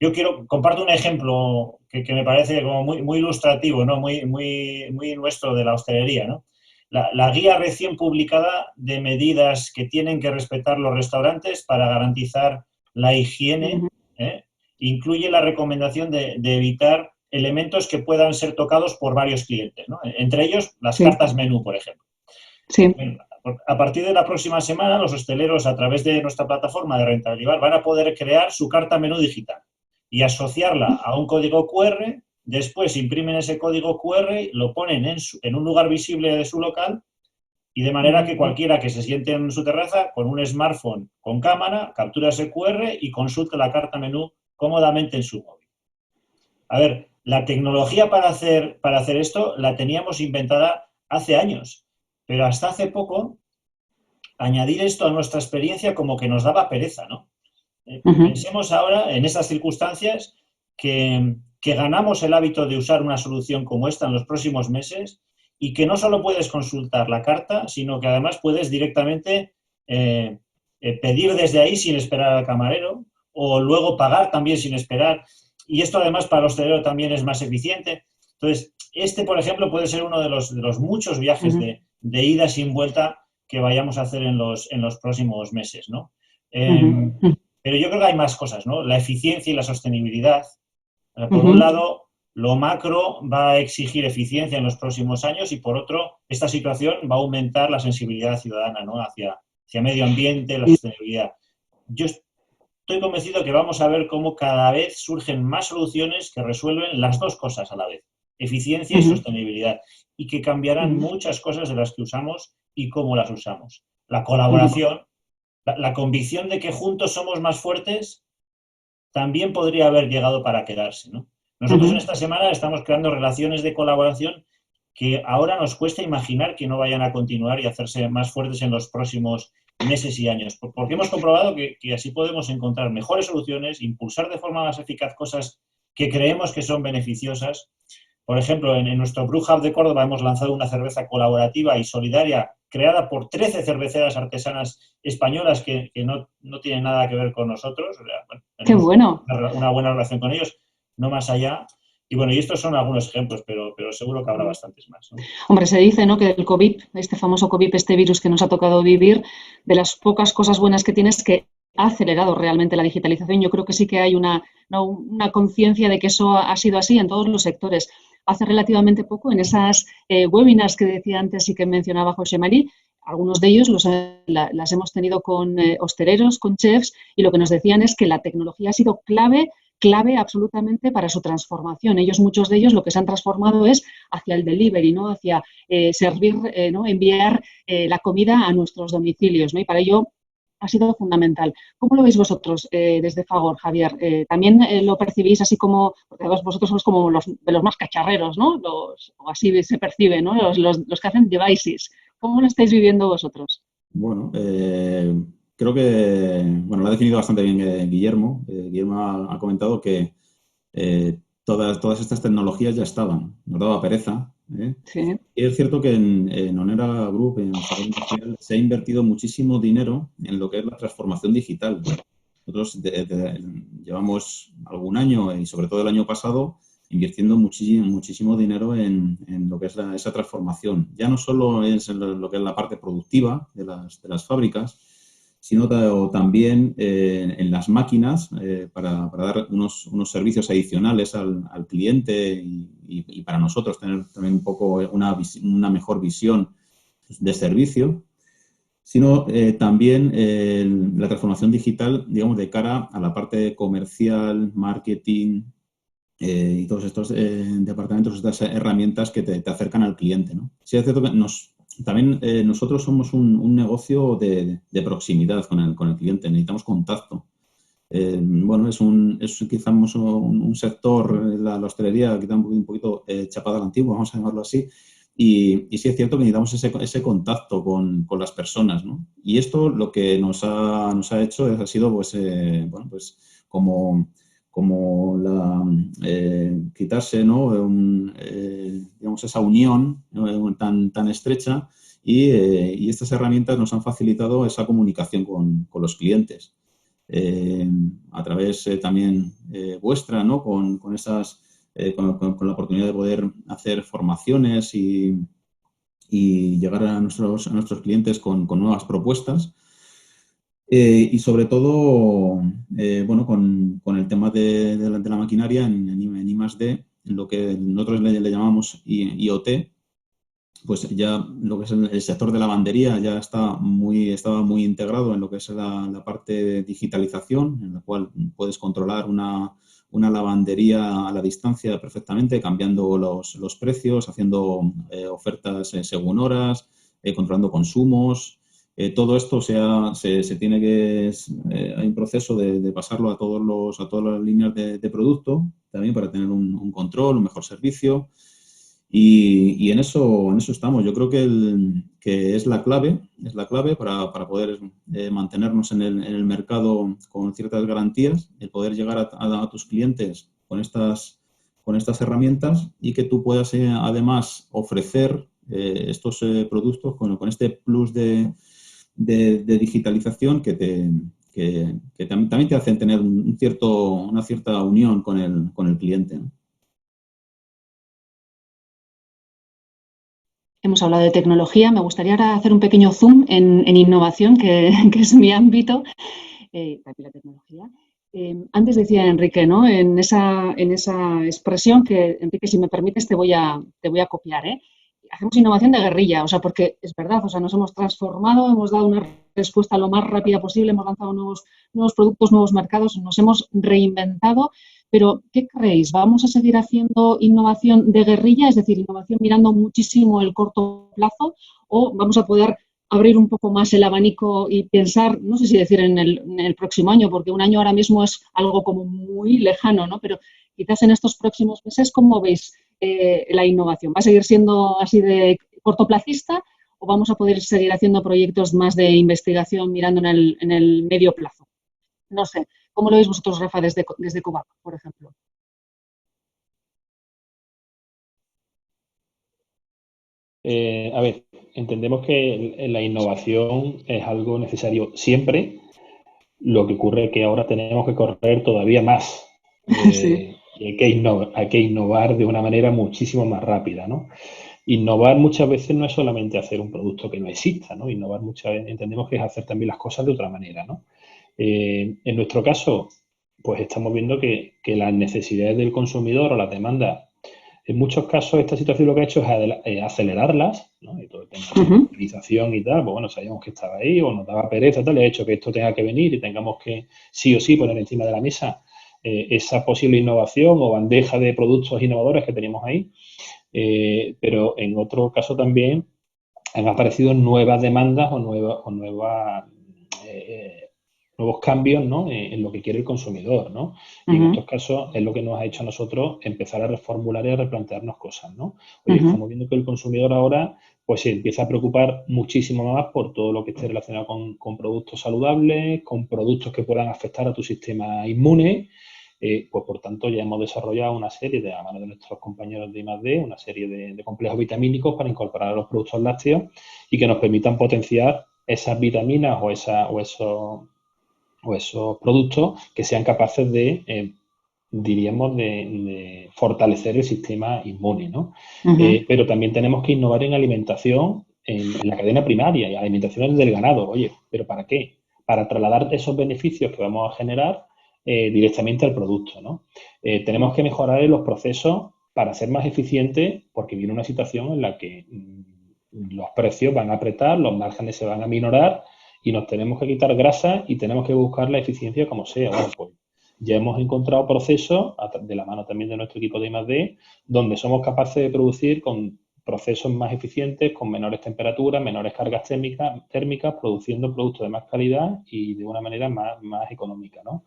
Yo comparto un ejemplo que me parece como muy ilustrativo, ¿no?, muy nuestro de la hostelería, ¿no? La guía recién publicada de medidas que tienen que respetar los restaurantes para garantizar la higiene, incluye la recomendación de evitar elementos que puedan ser tocados por varios clientes, ¿no? Entre ellos, las cartas menú, por ejemplo. Sí. A partir de la próxima semana, los hosteleros, a través de nuestra plataforma de Rentabilivar, van a poder crear su carta menú digital y asociarla a un código QR. Después imprimen ese código QR, lo ponen en un lugar visible de su local Y de manera que cualquiera que se siente en su terraza con un smartphone con cámara, captura ese QR y consulta la carta menú cómodamente en su móvil. A ver, la tecnología para hacer esto la teníamos inventada hace años, pero hasta hace poco añadir esto a nuestra experiencia como que nos daba pereza, ¿no? Pensemos ahora, en estas circunstancias, que ganamos el hábito de usar una solución como esta en los próximos meses y que no solo puedes consultar la carta, sino que además puedes directamente pedir desde ahí sin esperar al camarero o luego pagar también sin esperar. Y esto además para el hostelero también es más eficiente. Entonces, por ejemplo, puede ser uno de los muchos viajes de ida sin vuelta que vayamos a hacer en los próximos meses, ¿no? Pero yo creo que hay más cosas, ¿no? La eficiencia y la sostenibilidad. Por un lado, lo macro va a exigir eficiencia en los próximos años y por otro, esta situación va a aumentar la sensibilidad ciudadana, ¿no? hacia medio ambiente, la sostenibilidad. Yo estoy convencido que vamos a ver cómo cada vez surgen más soluciones que resuelven las dos cosas a la vez, eficiencia y sostenibilidad, y que cambiarán muchas cosas de las que usamos y cómo las usamos. La colaboración, la convicción de que juntos somos más fuertes, también podría haber llegado para quedarse, ¿no? Nosotros en esta semana estamos creando relaciones de colaboración que ahora nos cuesta imaginar que no vayan a continuar y hacerse más fuertes en los próximos meses y años, porque hemos comprobado que así podemos encontrar mejores soluciones, impulsar de forma más eficaz cosas que creemos que son beneficiosas. Por ejemplo, en nuestro Brew Hub de Córdoba hemos lanzado una cerveza colaborativa y solidaria creada por 13 cerveceras artesanas españolas que no tienen nada que ver con nosotros. Bueno, ¡qué bueno! Una buena relación con ellos, no más allá. Y bueno, y estos son algunos ejemplos, pero seguro que habrá bastantes más, ¿no? Hombre, se dice, ¿no?, que el COVID, este famoso COVID, este virus que nos ha tocado vivir, de las pocas cosas buenas que tiene es que ha acelerado realmente la digitalización. Yo creo que sí que hay una conciencia de que eso ha sido así en todos los sectores. Hace relativamente poco, en esas webinars que decía antes y que mencionaba José Mari, algunos de ellos las hemos tenido con hosteleros, con chefs, y lo que nos decían es que la tecnología ha sido clave absolutamente para su transformación. Muchos de ellos, lo que se han transformado es hacia el delivery, ¿no?, hacia servir, ¿no?, enviar la comida a nuestros domicilios, ¿no? Y para ello ha sido fundamental. ¿Cómo lo veis vosotros desde Fagor, Javier? ¿También lo percibís así como, porque vosotros sois como de los más cacharreros, ¿no? O así se percibe, ¿no? Los que hacen devices. ¿Cómo lo estáis viviendo vosotros? Bueno, creo que, bueno, lo ha definido bastante bien Guillermo. Guillermo ha comentado que todas estas tecnologías ya estaban, nos daba pereza. Sí. Y es cierto que en Onera Group, en Fagor Industrial, se ha invertido muchísimo dinero en lo que es la transformación digital. Nosotros llevamos algún año y sobre todo el año pasado invirtiendo muchísimo dinero en lo que es esa transformación. Ya no solo es en lo que es la parte productiva de las fábricas, sino también en las máquinas para dar unos servicios adicionales al cliente y para nosotros tener también un poco una mejor visión de servicio, sino también la transformación digital, digamos, de cara a la parte comercial, marketing y todos estos departamentos, estas herramientas que te acercan al cliente, ¿no? Sí, es cierto que también nosotros somos un negocio de proximidad con el cliente, necesitamos contacto. Bueno, es quizá un sector, la hostelería, quizá un poquito chapado a la antigua, vamos a llamarlo así, y sí es cierto que necesitamos ese contacto con las personas, ¿no? Y esto lo que nos ha hecho ha sido, pues, bueno, pues como quitarse, ¿no?, digamos, esa unión, ¿no?, tan estrecha y estas herramientas nos han facilitado esa comunicación con los clientes. A través también vuestra, ¿no?, con la oportunidad de poder hacer formaciones y llegar a nuestros clientes con nuevas propuestas. Y sobre todo, bueno, con el tema de la maquinaria en I+D, en lo que nosotros le llamamos IoT, pues ya lo que es el sector de lavandería ya estaba muy integrado en lo que es la parte de digitalización, en la cual puedes controlar una lavandería a la distancia perfectamente, cambiando los precios, haciendo ofertas según horas, controlando consumos. Todo esto se tiene que, hay un proceso de pasarlo a todas las líneas de producto, también para tener un control, un mejor servicio. Y en eso estamos. Yo creo que es la clave para poder mantenernos en el mercado con ciertas garantías, el poder llegar a tus clientes con estas herramientas y que tú puedas además ofrecer estos productos con este plus de digitalización que también te hacen tener una cierta unión con el cliente, ¿no? Hemos hablado de tecnología. Me gustaría ahora hacer un pequeño zoom en innovación, que es mi ámbito, la tecnología. Antes decía Enrique, ¿no? En esa expresión que, Enrique, si me permites, te voy a copiar, ¿eh? Hacemos innovación de guerrilla, o sea, porque es verdad, o sea, nos hemos transformado, hemos dado una respuesta lo más rápida posible, hemos lanzado nuevos productos, nuevos mercados, nos hemos reinventado. Pero, ¿qué creéis? ¿Vamos a seguir haciendo innovación de guerrilla, es decir, innovación mirando muchísimo el corto plazo, o vamos a poder abrir un poco más el abanico y pensar, no sé si decir en el próximo año, porque un año ahora mismo es algo como muy lejano, ¿no? Pero quizás en estos próximos meses, ¿cómo veis la innovación? ¿Va a seguir siendo así de cortoplacista o vamos a poder seguir haciendo proyectos más de investigación mirando en el medio plazo? No sé. ¿Cómo lo veis vosotros, Rafa, desde Covac, por ejemplo? A ver, entendemos que la innovación es algo necesario siempre. Lo que ocurre es que ahora tenemos que correr todavía más. Sí. Y hay que innovar de una manera muchísimo más rápida, ¿no? Innovar muchas veces no es solamente hacer un producto que no exista, ¿no? Innovar muchas veces entendemos que es hacer también las cosas de otra manera, ¿no? En nuestro caso, pues estamos viendo que las necesidades del consumidor o las demandas, en muchos casos esta situación lo que ha hecho es acelerarlas, ¿no? Y todo el tema de utilización y tal, pues bueno, sabíamos que estaba ahí o nos daba pereza, tal, y ha hecho que esto tenga que venir y tengamos que sí o sí poner encima de la mesa esa posible innovación o bandeja de productos innovadores que teníamos ahí. Pero en otro caso también han aparecido nuevas demandas o nuevos cambios, ¿no? En lo que quiere el consumidor, ¿no? Y en estos casos es lo que nos ha hecho a nosotros empezar a reformular y a replantearnos cosas, ¿no? Oye, estamos viendo que el consumidor ahora pues se empieza a preocupar muchísimo más por todo lo que esté relacionado con productos saludables, con productos que puedan afectar a tu sistema inmune. Pues por tanto ya hemos desarrollado una serie, de la mano de nuestros compañeros de I+D, una serie de complejos vitamínicos para incorporar a los productos lácteos y que nos permitan potenciar esas vitaminas o esos productos que sean capaces de, diríamos, de fortalecer el sistema inmune, ¿no? Pero también tenemos que innovar en alimentación, en la cadena primaria, y alimentación del ganado. Oye, ¿pero para qué? Para trasladar esos beneficios que vamos a generar directamente al producto, ¿no? Tenemos que mejorar los procesos para ser más eficientes porque viene una situación en la que los precios van a apretar, los márgenes se van a minorar y nos tenemos que quitar grasa y tenemos que buscar la eficiencia como sea. Bueno, pues ya hemos encontrado procesos, de la mano también de nuestro equipo de I+D, donde somos capaces de producir con procesos más eficientes, con menores temperaturas, menores cargas térmicas, produciendo productos de más calidad y de una manera más económica, ¿no?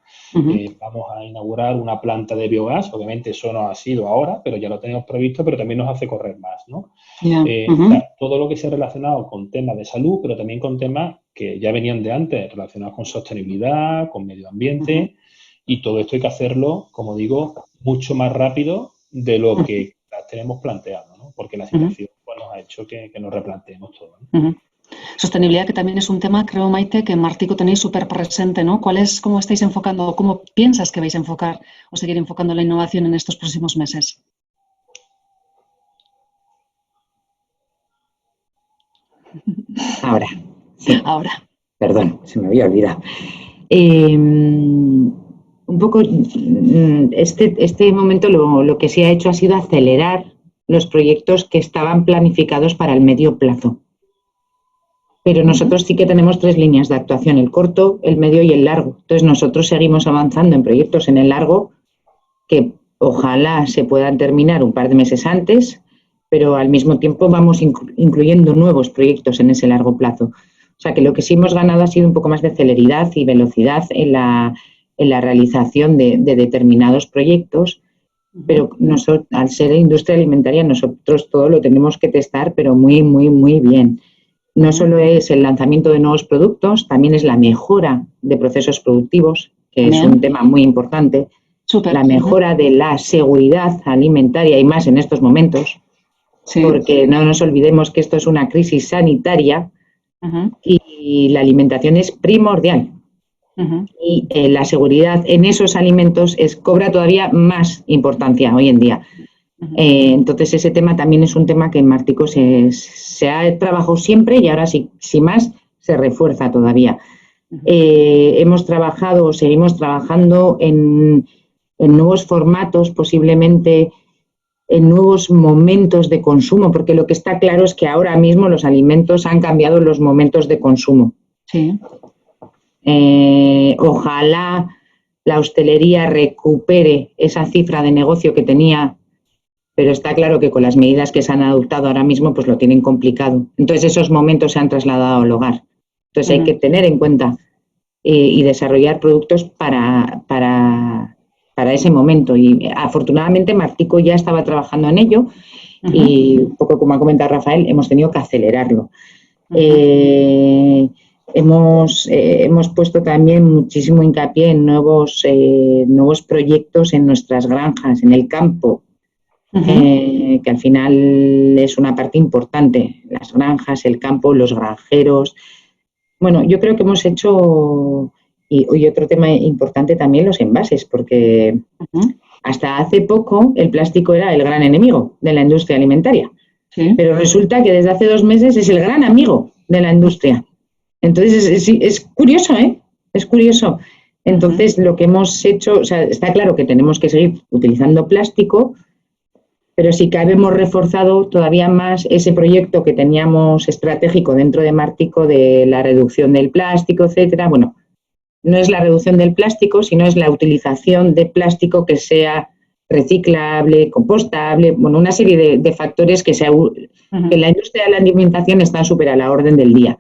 Vamos a inaugurar una planta de biogás, obviamente eso no ha sido ahora, pero ya lo tenemos previsto, pero también nos hace correr más, ¿no? O sea, todo lo que se ha relacionado con temas de salud, pero también con temas que ya venían de antes, relacionados con sostenibilidad, con medio ambiente, y todo esto hay que hacerlo, como digo, mucho más rápido de lo que tenemos planteado, ¿no? Porque la situación pues, nos ha hecho que nos replanteemos todo, ¿no? Sostenibilidad, que también es un tema, creo, Maite, que en Martico tenéis súper presente, ¿no? ¿Cómo estáis enfocando, cómo piensas que vais a enfocar o seguir enfocando la innovación en estos próximos meses? Ahora. Sí. Ahora. Perdón, se me había olvidado. Un poco, este momento lo que se ha hecho ha sido acelerar los proyectos que estaban planificados para el medio plazo. Pero nosotros sí que tenemos 3 líneas de actuación, el corto, el medio y el largo. Entonces nosotros seguimos avanzando en proyectos en el largo que ojalá se puedan terminar un par de meses antes pero al mismo tiempo vamos incluyendo nuevos proyectos en ese largo plazo. O sea que lo que sí hemos ganado ha sido un poco más de celeridad y velocidad en la realización de determinados proyectos, pero nosotros, al ser industria alimentaria, nosotros todo lo tenemos que testar, pero muy, muy, muy bien. No solo es el lanzamiento de nuevos productos, también es la mejora de procesos productivos, que es un tema muy importante, la mejora de la seguridad alimentaria y más en estos momentos, porque no nos olvidemos que esto es una crisis sanitaria y la alimentación es primordial. Y la seguridad en esos alimentos cobra todavía más importancia hoy en día. Entonces, ese tema también es un tema que en Martico se ha trabajado siempre y ahora sí más se refuerza todavía. Hemos trabajado, seguimos trabajando en nuevos formatos, posiblemente en nuevos momentos de consumo, porque lo que está claro es que ahora mismo los alimentos han cambiado los momentos de consumo. Sí. Ojalá la hostelería recupere esa cifra de negocio que tenía, pero está claro que con las medidas que se han adoptado ahora mismo pues lo tienen complicado. Entonces esos momentos se han trasladado al hogar. Entonces hay que tener en cuenta y desarrollar productos para ese momento. Y afortunadamente Martico ya estaba trabajando en ello y, un poco como ha comentado Rafael, hemos tenido que acelerarlo. Hemos puesto también muchísimo hincapié en nuevos proyectos en nuestras granjas, en el campo, que al final es una parte importante, las granjas, el campo, los granjeros. Bueno, yo creo que hemos hecho, y otro tema importante también, los envases, porque hasta hace poco el plástico era el gran enemigo de la industria alimentaria, pero resulta que desde hace 2 meses es el gran amigo de la industria. Entonces, es curioso, ¿eh? Es curioso. Entonces, lo que hemos hecho, o sea, está claro que tenemos que seguir utilizando plástico, pero sí que hemos reforzado todavía más ese proyecto que teníamos estratégico dentro de Martico de la reducción del plástico, etcétera. Bueno, no es la reducción del plástico, sino es la utilización de plástico que sea reciclable, compostable, bueno, una serie de factores que en la industria de la alimentación están súper a la orden del día.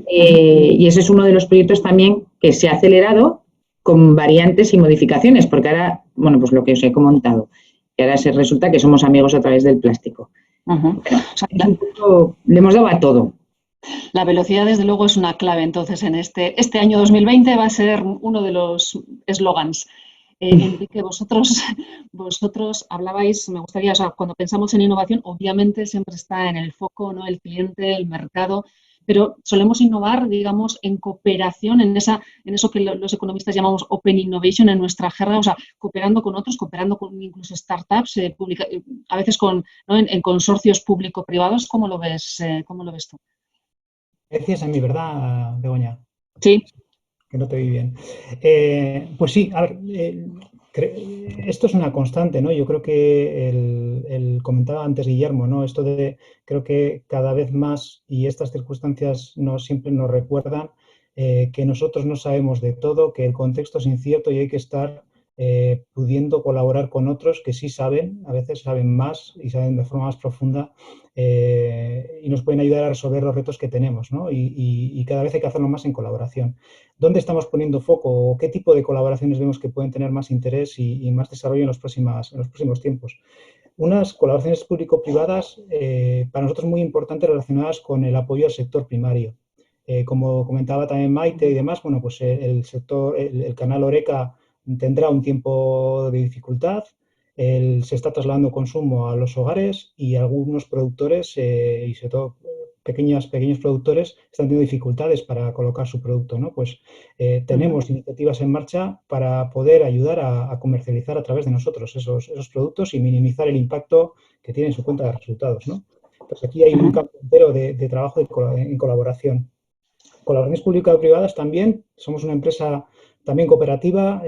Y ese es uno de los proyectos también que se ha acelerado con variantes y modificaciones, porque ahora, bueno, pues lo que os he comentado, que ahora resulta que somos amigos a través del plástico. Bueno, o sea, le hemos dado a todo. La velocidad, desde luego, es una clave. Entonces, en este año 2020 va a ser uno de los eslogans. Enrique, vosotros hablabais, me gustaría, o sea, cuando pensamos en innovación, obviamente siempre está en el foco, ¿no?, el cliente, el mercado, pero solemos innovar, digamos, en cooperación, en eso que los economistas llamamos Open Innovation en nuestra jerga, o sea, cooperando con otros, cooperando con incluso startups, a veces ¿no?, en consorcios público-privados. ¿Cómo lo ves tú? Decías en mi, ¿verdad, Begoña? Sí. Que no te vi bien. Pues sí, a ver, esto es una constante, ¿no? Yo creo que el comentaba antes Guillermo, ¿no? Esto de, creo que cada vez más, y estas circunstancias siempre nos recuerdan que nosotros no sabemos de todo, que el contexto es incierto y hay que estar pudiendo colaborar con otros que sí saben, a veces saben más y saben de forma más profunda y nos pueden ayudar a resolver los retos que tenemos, ¿no? Y cada vez hay que hacerlo más en colaboración. ¿Dónde estamos poniendo foco o qué tipo de colaboraciones vemos que pueden tener más interés y más desarrollo en los próximos tiempos? Unas colaboraciones público-privadas para nosotros muy importantes relacionadas con el apoyo al sector primario. Como comentaba también Maite y demás, bueno, pues el canal Horeca tendrá un tiempo de dificultad. Se está trasladando consumo a los hogares y algunos productores y sobre todo pequeños productores están teniendo dificultades para colocar su producto, ¿no? Pues tenemos iniciativas en marcha para poder ayudar a comercializar a través de nosotros esos productos y minimizar el impacto que tiene en su cuenta de resultados, ¿no? Pues aquí hay un campo entero de trabajo en colaboración. Colaboraciones público-privadas también. Somos una empresa también cooperativa,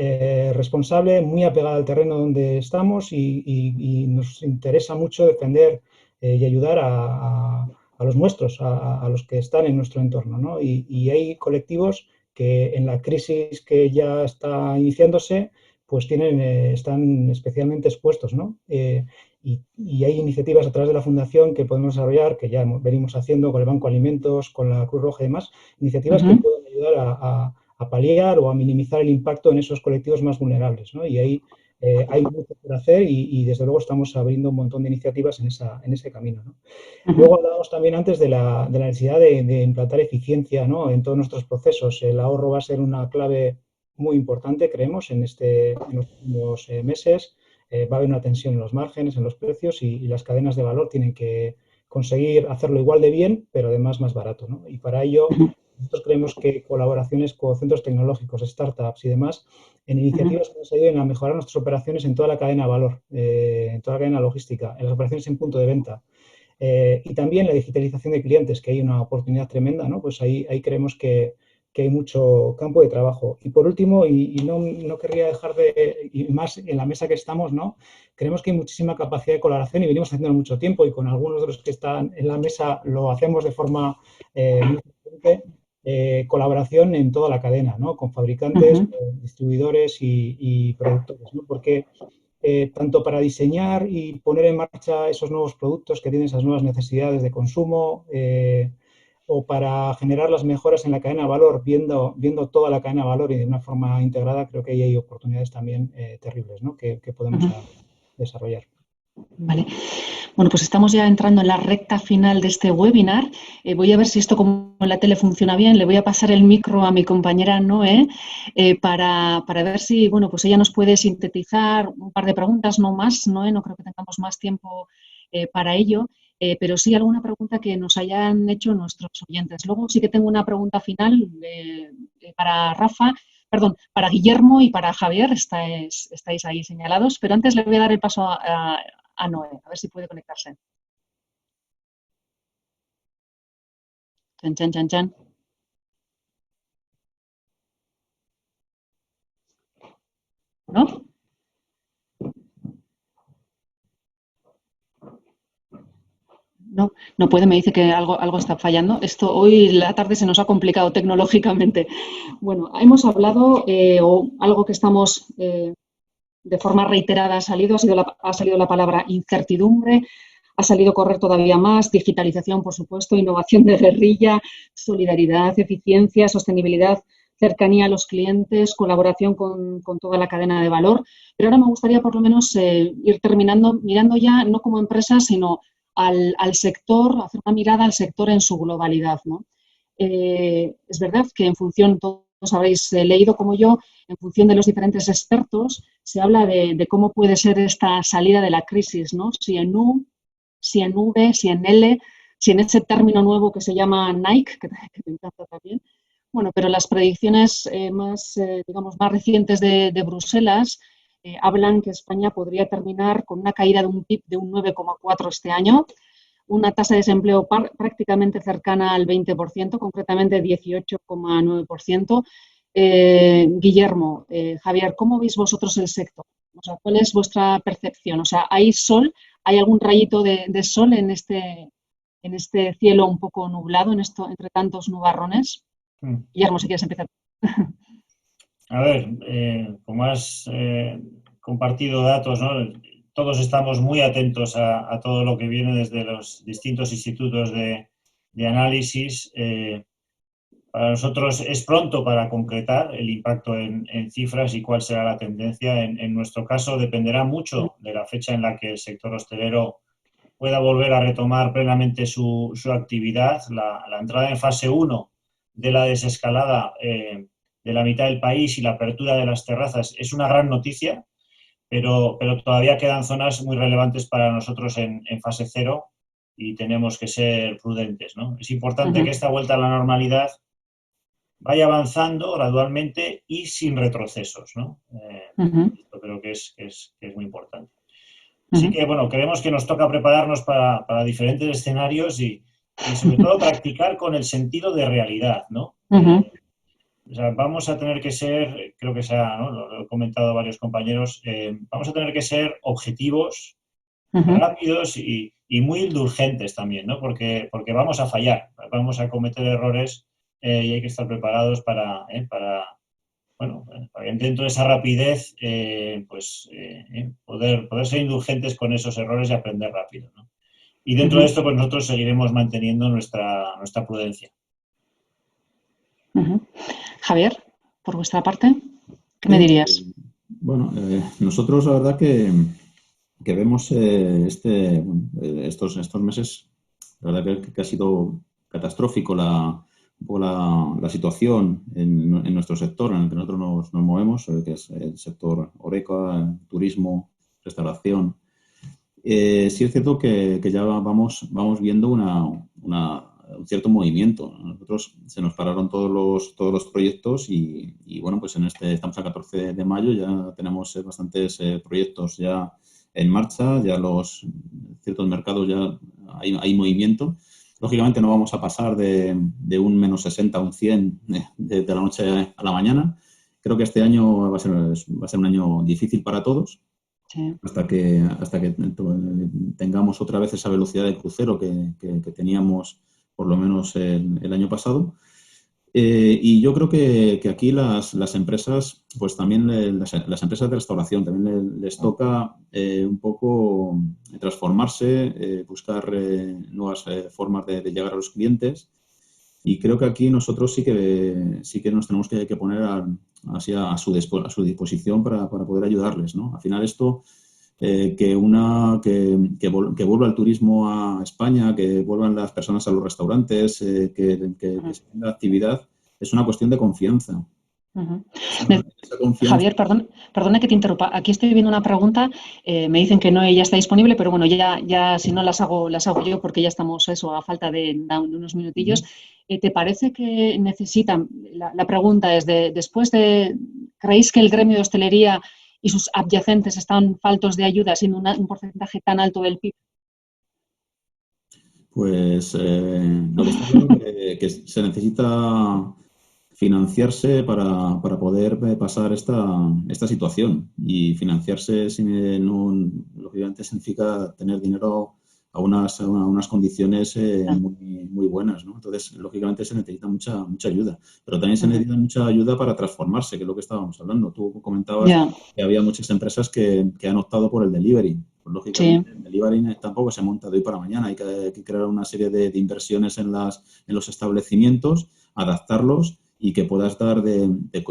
responsable, muy apegada al terreno donde estamos y nos interesa mucho defender y ayudar a los nuestros, a los que están en nuestro entorno, ¿no? Y hay colectivos que en la crisis que ya está iniciándose, pues están especialmente expuestos, ¿no? Y hay iniciativas a través de la Fundación que podemos desarrollar, que ya venimos haciendo con el Banco de Alimentos, con la Cruz Roja y demás, iniciativas que pueden ayudar a paliar o a minimizar el impacto en esos colectivos más vulnerables, ¿no? Y ahí hay mucho por hacer y desde luego estamos abriendo un montón de iniciativas en ese camino, ¿no? Luego hablábamos también antes de la necesidad de implantar eficiencia, ¿no?, en todos nuestros procesos. El ahorro va a ser una clave muy importante, creemos, en los próximos meses. Va a haber una tensión en los márgenes, en los precios y las cadenas de valor tienen que conseguir hacerlo igual de bien, pero además más barato, ¿no? Y para ello nosotros creemos que colaboraciones con centros tecnológicos, startups y demás, en iniciativas que nos ayuden a mejorar nuestras operaciones en toda la cadena de valor, en toda la cadena logística, en las operaciones en punto de venta. Y también la digitalización de clientes, que hay una oportunidad tremenda, ¿no? Pues ahí creemos que hay mucho campo de trabajo. Y por último, y no querría dejar y más en la mesa que estamos, ¿no? Creemos que hay muchísima capacidad de colaboración y venimos haciendo mucho tiempo y con algunos de los que están en la mesa lo hacemos de forma muy frecuente, colaboración en toda la cadena, ¿no? Con fabricantes, con distribuidores y productores, ¿no? Porque tanto para diseñar y poner en marcha esos nuevos productos que tienen esas nuevas necesidades de consumo, o para generar las mejoras en la cadena de valor, viendo toda la cadena de valor y de una forma integrada, creo que ahí hay oportunidades también terribles, ¿no?, que podemos desarrollar. Vale. Bueno, pues estamos ya entrando en la recta final de este webinar. Voy a ver si esto, como en la tele, funciona bien. Le voy a pasar el micro a mi compañera Noé para ver si, bueno, pues ella nos puede sintetizar un par de preguntas, no más, Noé, no creo que tengamos más tiempo para ello, pero sí alguna pregunta que nos hayan hecho nuestros oyentes. Luego sí que tengo una pregunta final para Rafa, perdón, para Guillermo y para Javier, estáis ahí señalados, pero antes le voy a dar el paso a Noé, a ver si puede conectarse. Chan, chan, chan, chan. ¿No? No puede, me dice que algo está fallando. Esto hoy la tarde se nos ha complicado tecnológicamente. Bueno, hemos hablado, o algo que estamos de forma reiterada ha salido la palabra incertidumbre, ha salido correr todavía más, digitalización, por supuesto, innovación de guerrilla, solidaridad, eficiencia, sostenibilidad, cercanía a los clientes, colaboración con toda la cadena de valor. Pero ahora me gustaría por lo menos ir terminando, mirando ya no como empresa, sino al sector, hacer una mirada al sector en su globalidad, ¿no? Es verdad que en función, todos habréis leído como yo, en función de los diferentes expertos, se habla de cómo puede ser esta salida de la crisis, ¿no? Si en U, si en V, si en L, si en ese término nuevo que se llama Nike, que me encanta también. Bueno, pero las predicciones digamos, más recientes de Bruselas hablan que España podría terminar con una caída de un PIB de un 9,4 este año, una tasa de desempleo prácticamente cercana al 20%, concretamente 18,9%. Guillermo, Javier, ¿cómo veis vosotros el sector? O sea, ¿cuál es vuestra percepción? O sea, ¿hay sol? ¿Hay algún rayito de sol en este cielo un poco nublado, entre tantos nubarrones? Guillermo, si quieres empezar. A ver, como has compartido datos, ¿no? Todos estamos muy atentos a todo lo que viene desde los distintos institutos de análisis. Para nosotros es pronto para concretar el impacto en cifras y cuál será la tendencia. En nuestro caso dependerá mucho de la fecha en la que el sector hostelero pueda volver a retomar plenamente su actividad. La entrada en fase 1 de la desescalada de la mitad del país y la apertura de las terrazas es una gran noticia, pero todavía quedan zonas muy relevantes para nosotros en fase 0 y tenemos que ser prudentes, ¿no? Es importante que esta vuelta a la normalidad vaya avanzando gradualmente y sin retrocesos, ¿no? Esto creo que es muy importante. Así que, bueno, creemos que nos toca prepararnos para diferentes escenarios y sobre todo practicar con el sentido de realidad, ¿no? O sea, vamos a tener que ser, creo que ¿no? Lo he comentado varios compañeros, vamos a tener que ser objetivos, rápidos y muy indulgentes también, ¿no? Porque vamos a fallar, vamos a cometer errores y hay que estar preparados para bueno, para que dentro de esa rapidez, poder ser indulgentes con esos errores y aprender rápido, ¿no? Y dentro de esto, pues nosotros seguiremos manteniendo nuestra prudencia. Javier, por vuestra parte, ¿qué me dirías? Bueno, nosotros la verdad que vemos estos meses, la verdad que ha sido catastrófico la situación en nuestro sector en el que nosotros nos movemos, que es el sector horeca, turismo, restauración. Sí es cierto que ya vamos viendo un cierto movimiento. A nosotros se nos pararon todos los proyectos y bueno, pues estamos a 14 de mayo, ya tenemos bastantes proyectos ya en marcha, ya ciertos mercados ya hay movimiento. Lógicamente no vamos a pasar de un menos 60 a un 100 de la noche a la mañana. Creo que este año va a ser un año difícil para todos. Sí. Hasta que tengamos otra vez esa velocidad de crucero que teníamos por lo menos el año pasado. Y yo creo que aquí las empresas, pues también las empresas de restauración, también les toca un poco transformarse, buscar nuevas formas de llegar a los clientes. Y creo que aquí nosotros sí que nos tenemos que poner así a su disposición para poder ayudarles, ¿no? Al final esto, que vuelva el turismo a España, que vuelvan las personas a los restaurantes, que se tenga actividad, es una cuestión de confianza. Esa confianza. Javier, perdona que te interrumpa. Aquí estoy viendo una pregunta. Me dicen que no, ella está disponible, pero bueno, ya si no las hago yo porque ya estamos a falta de unos minutillos. ¿Te parece que necesitan? La pregunta es ¿creéis que el gremio de hostelería y sus adyacentes están faltos de ayuda siendo un porcentaje tan alto del PIB? Pues lo que está claro es que se necesita financiarse para poder pasar esta situación. Y financiarse lógicamente significa tener dinero a unas condiciones muy buenas, ¿no? Entonces, lógicamente se necesita mucha ayuda. Pero también se necesita mucha ayuda para transformarse, que es lo que estábamos hablando. Tú comentabas que había muchas empresas que han optado por el delivery. Pues, lógicamente, el delivery tampoco se monta de hoy para mañana. Hay que crear una serie de inversiones en los establecimientos, adaptarlos y que puedas dar de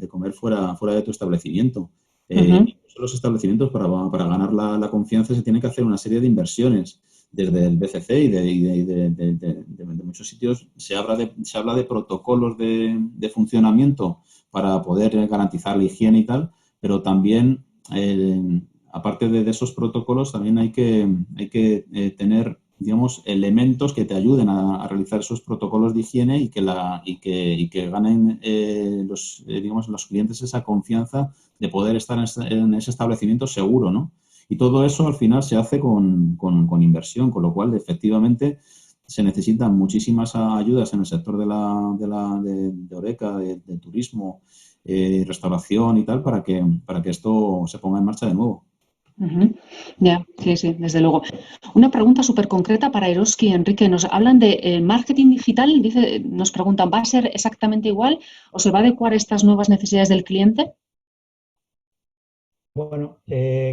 comer fuera de tu establecimiento. Incluso los establecimientos, para ganar la confianza, se tiene que hacer una serie de inversiones. Desde el BCC y de muchos sitios se habla de protocolos de funcionamiento para poder garantizar la higiene y tal, pero también, aparte de esos protocolos, también hay que tener, digamos, elementos que te ayuden a realizar esos protocolos de higiene y que ganen los clientes esa confianza de poder estar en ese establecimiento seguro, ¿no? Y todo eso al final se hace con inversión, con lo cual efectivamente se necesitan muchísimas ayudas en el sector de horeca, de turismo, restauración y tal, para que esto se ponga en marcha de nuevo. Sí, desde luego. Una pregunta súper concreta para Eroski y Enrique. Nos hablan de marketing digital. Nos preguntan, ¿va a ser exactamente igual o se va a adecuar a estas nuevas necesidades del cliente? Bueno,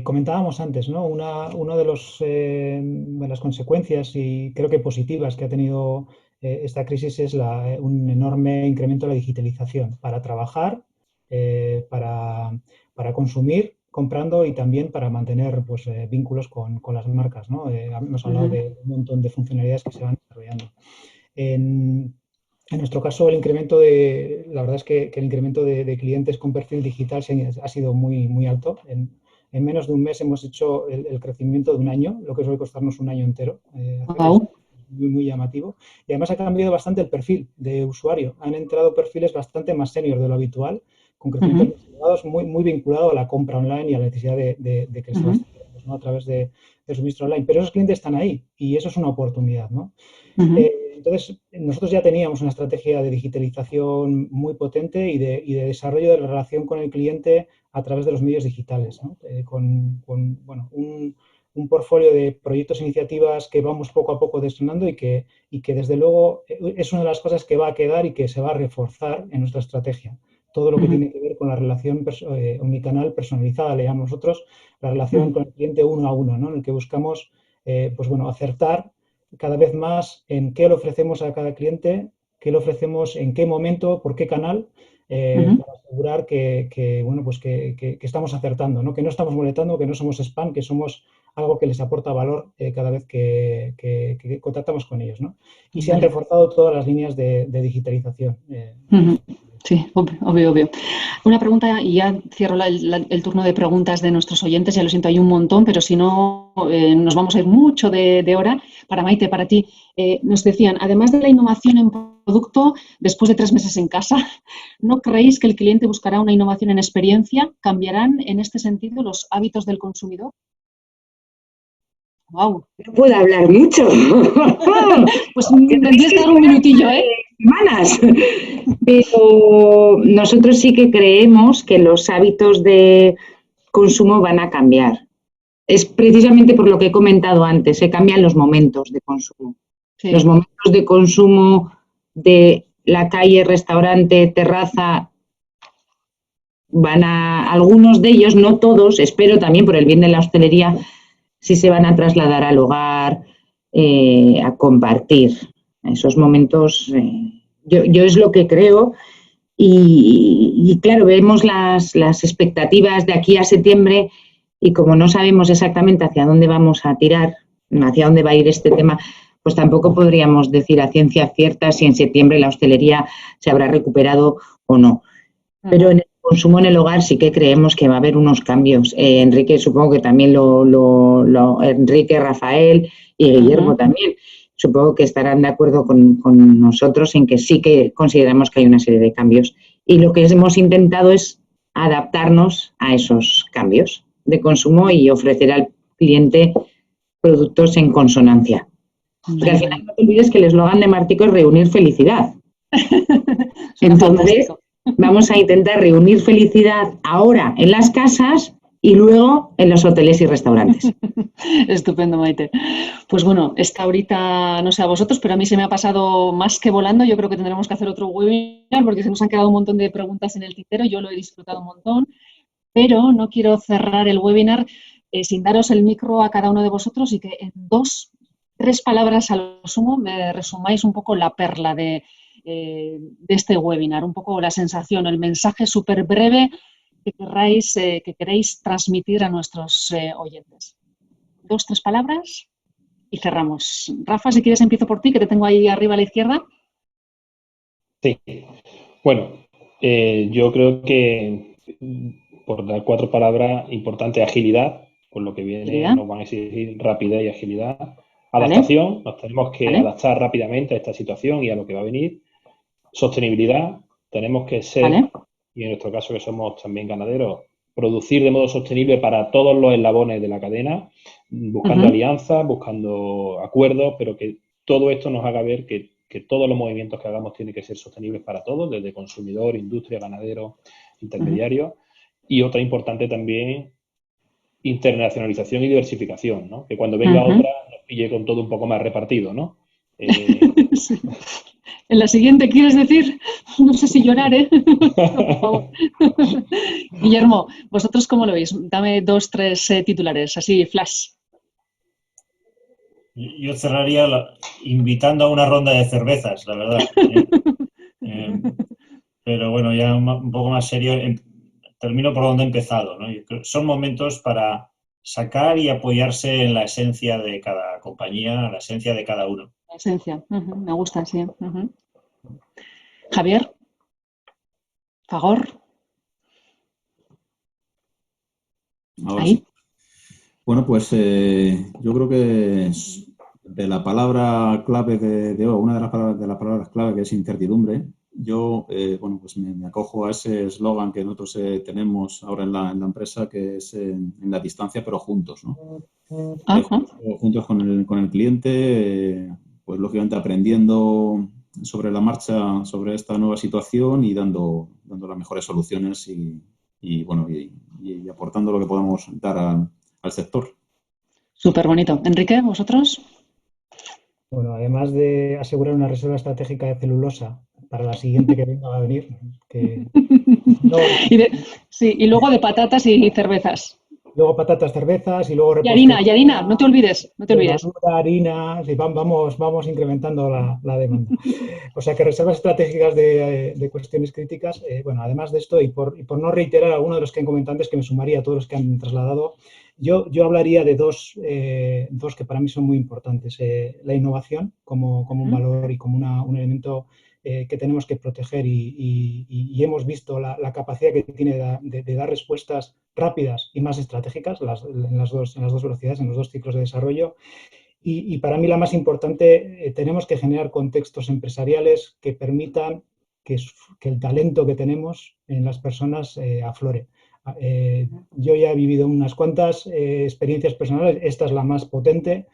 comentábamos antes, ¿no? Una de las consecuencias, y creo que positivas, que ha tenido esta crisis es un enorme incremento de la digitalización para trabajar, para consumir comprando y también para mantener vínculos con las marcas, ¿no? Hemos hablado de un montón de funcionalidades que se van desarrollando. En nuestro caso, la verdad es que el incremento de clientes con perfil digital ha sido muy alto. En menos de un mes hemos hecho el crecimiento de un año, lo que suele costarnos un año entero. Muy llamativo. Y además ha cambiado bastante el perfil de usuario. Han entrado perfiles bastante más senior de lo habitual, con crecimientos elevados, muy vinculado a la compra online y a la necesidad de que se abastezcamos, ¿no? A través de suministro online. Pero esos clientes están ahí y eso es una oportunidad, ¿no? Entonces, nosotros ya teníamos una estrategia de digitalización muy potente y de desarrollo de la relación con el cliente a través de los medios digitales, ¿no? Con un portfolio de proyectos e iniciativas que vamos poco a poco desarrollando y que desde luego es una de las cosas que va a quedar y que se va a reforzar en nuestra estrategia. todo lo que tiene que ver con la relación omnicanal personalizada, le llamamos nosotros, la relación con el cliente uno a uno, ¿no? En el que buscamos pues bueno, acertar cada vez más en qué le ofrecemos a cada cliente, qué le ofrecemos, en qué momento, por qué canal, para asegurar bueno, pues que estamos acertando, ¿no? Que no estamos molestando, que no somos spam, que somos algo que les aporta valor cada vez que contactamos con ellos, ¿no? Y se han reforzado todas las líneas de digitalización. Sí, obvio. Una pregunta y ya cierro el turno de preguntas de nuestros oyentes. Ya lo siento, hay un montón, pero si no, nos vamos a ir mucho de hora. Para Maite, para ti, nos decían, además de la innovación en producto, después de 3 meses en casa, ¿no creéis que el cliente buscará una innovación en experiencia? ¿Cambiarán en este sentido los hábitos del consumidor? Wow. No puedo hablar mucho. Pues tendrías que dar un minutillo, ¿eh? Semanas. Pero nosotros sí que creemos que los hábitos de consumo van a cambiar. Es precisamente por lo que he comentado antes, se cambian los momentos de consumo. Sí. Los momentos de consumo de la calle, restaurante, terraza, algunos de ellos, no todos, espero también por el bien de la hostelería, sí se van a trasladar al hogar, a compartir esos momentos. Yo es lo que creo y claro, vemos las expectativas de aquí a septiembre y como no sabemos exactamente hacia dónde vamos a tirar, hacia dónde va a ir este tema, pues tampoco podríamos decir a ciencia cierta si en septiembre la hostelería se habrá recuperado o no. Pero en el consumo en el hogar sí que creemos que va a haber unos cambios. Enrique, supongo que también Enrique, Rafael y Guillermo también, supongo que estarán de acuerdo con nosotros en que sí que consideramos que hay una serie de cambios. Y lo que hemos intentado es adaptarnos a esos cambios de consumo y ofrecer al cliente productos en consonancia. Porque al final no te olvides que el eslogan de Martico es reunir felicidad. Entonces, vamos a intentar reunir felicidad ahora en las casas y luego en los hoteles y restaurantes. Estupendo, Maite. Pues bueno, esta ahorita, no sé a vosotros, pero a mí se me ha pasado más que volando. Yo creo que tendremos que hacer otro webinar porque se nos han quedado un montón de preguntas en el tintero. Yo lo he disfrutado un montón, pero no quiero cerrar el webinar sin daros el micro a cada uno de vosotros y que en 2-3 palabras a lo sumo me resumáis un poco la perla de este webinar, un poco la sensación, el mensaje súper breve que queréis transmitir a nuestros oyentes. 2-3 palabras y cerramos. Rafa, si quieres empiezo por ti, que te tengo ahí arriba a la izquierda. Sí. Bueno, yo creo que, por dar 4 palabras, importante agilidad, por lo que viene agilidad. Nos van a exigir rapidez y agilidad. Adaptación, nos tenemos que adaptar rápidamente a esta situación y a lo que va a venir. Sostenibilidad, tenemos que ser, y en nuestro caso que somos también ganaderos, producir de modo sostenible para todos los eslabones de la cadena, buscando alianzas, buscando acuerdos, pero que todo esto nos haga ver que todos los movimientos que hagamos tienen que ser sostenibles para todos, desde consumidor, industria, ganadero, intermediario. Y otra importante también, internacionalización y diversificación, ¿no? Que cuando venga otra nos pille con todo un poco más repartido, ¿no? Sí. En la siguiente, ¿quieres decir? No sé si llorar, ¿eh? Por favor. Guillermo, ¿vosotros cómo lo veis? Dame 2-3 titulares, así, flash. Yo cerraría invitando a una ronda de cervezas, la verdad. Pero bueno, ya un poco más serio, termino por donde he empezado, ¿no? Son momentos para sacar y apoyarse en la esencia de cada compañía, la esencia de cada uno. La esencia, me gusta, sí. Javier, Fagor. Ahora sí. Bueno, pues yo creo que de la palabra clave una de las palabras clave, que es incertidumbre, yo bueno, pues me acojo a ese eslogan que nosotros tenemos ahora en la empresa, que es en la distancia pero juntos, ¿no? Juntos con el cliente, pues lógicamente aprendiendo sobre la marcha sobre esta nueva situación y dando las mejores soluciones y bueno, y aportando lo que podamos dar al sector. Súper bonito. Enrique, ¿vosotros? Bueno, además de asegurar una reserva estratégica de celulosa para la siguiente que venga va a venir. Que no, Sí, y luego de patatas y cervezas. luego patatas, cervezas y luego Y harina, no te olvides, no te olvides. levadura, harina, sí, vamos incrementando la demanda. O sea que reservas estratégicas de cuestiones críticas, bueno, además de esto, y por no reiterar alguno de los que han comentado antes, que me sumaría a todos los que han trasladado, yo hablaría de dos que para mí son muy importantes. La innovación como un valor y como un elemento que tenemos que proteger y hemos visto la capacidad que tiene de dar respuestas rápidas y más estratégicas en las dos velocidades, en los dos ciclos de desarrollo. Y para mí la más importante, tenemos que generar contextos empresariales que permitan que el talento que tenemos en las personas aflore. Yo ya he vivido unas cuantas experiencias personales, esta es la más potente.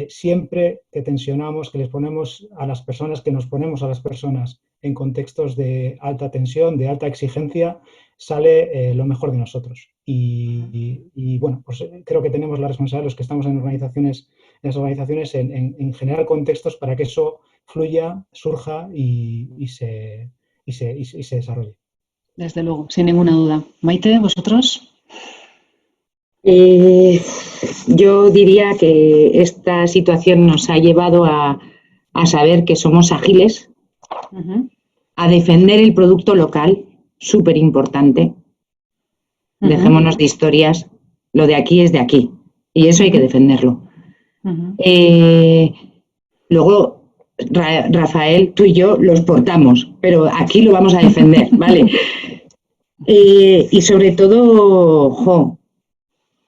Siempre que tensionamos, que les ponemos a las personas, que nos ponemos a las personas en contextos de alta tensión, de alta exigencia, sale lo mejor de nosotros. Y bueno, pues creo que tenemos la responsabilidad, los que estamos en las organizaciones, en generar contextos para que eso fluya, surja y se desarrolle. Desde luego, sin ninguna duda. Maite, ¿vosotros? Yo diría que esta situación nos ha llevado a saber que somos ágiles, a defender el producto local, súper importante. Dejémonos de historias, lo de aquí es de aquí y eso hay que defenderlo. Luego, Rafael, tú y yo los portamos, pero aquí lo vamos a defender, ¿vale? Y sobre todo,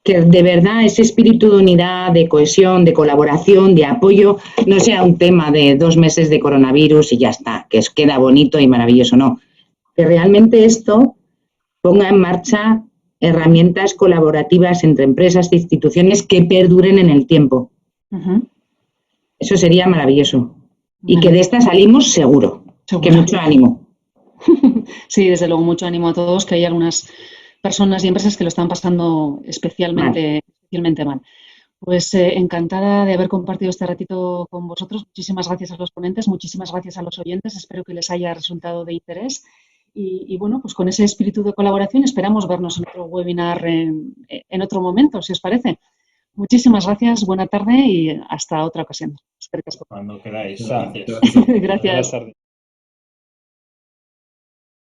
que de verdad ese espíritu de unidad, de cohesión, de colaboración, de apoyo, no sea un tema de 2 meses de coronavirus y ya está, que queda bonito y maravilloso, no. Que realmente esto ponga en marcha herramientas colaborativas entre empresas e instituciones que perduren en el tiempo. Eso sería maravilloso. Y que de esta salimos seguro. Que mucho ánimo. Sí, desde luego, mucho ánimo a todos, que hay algunas personas y empresas que lo están pasando especialmente mal. Pues encantada de haber compartido este ratito con vosotros. Muchísimas gracias a los ponentes, muchísimas gracias a los oyentes. Espero que les haya resultado de interés. Y bueno, pues con ese espíritu de colaboración esperamos vernos en otro webinar en otro momento, si os parece. Muchísimas gracias, buena tarde y hasta otra ocasión. Cuando queráis. Gracias. Gracias. Buenas tardes.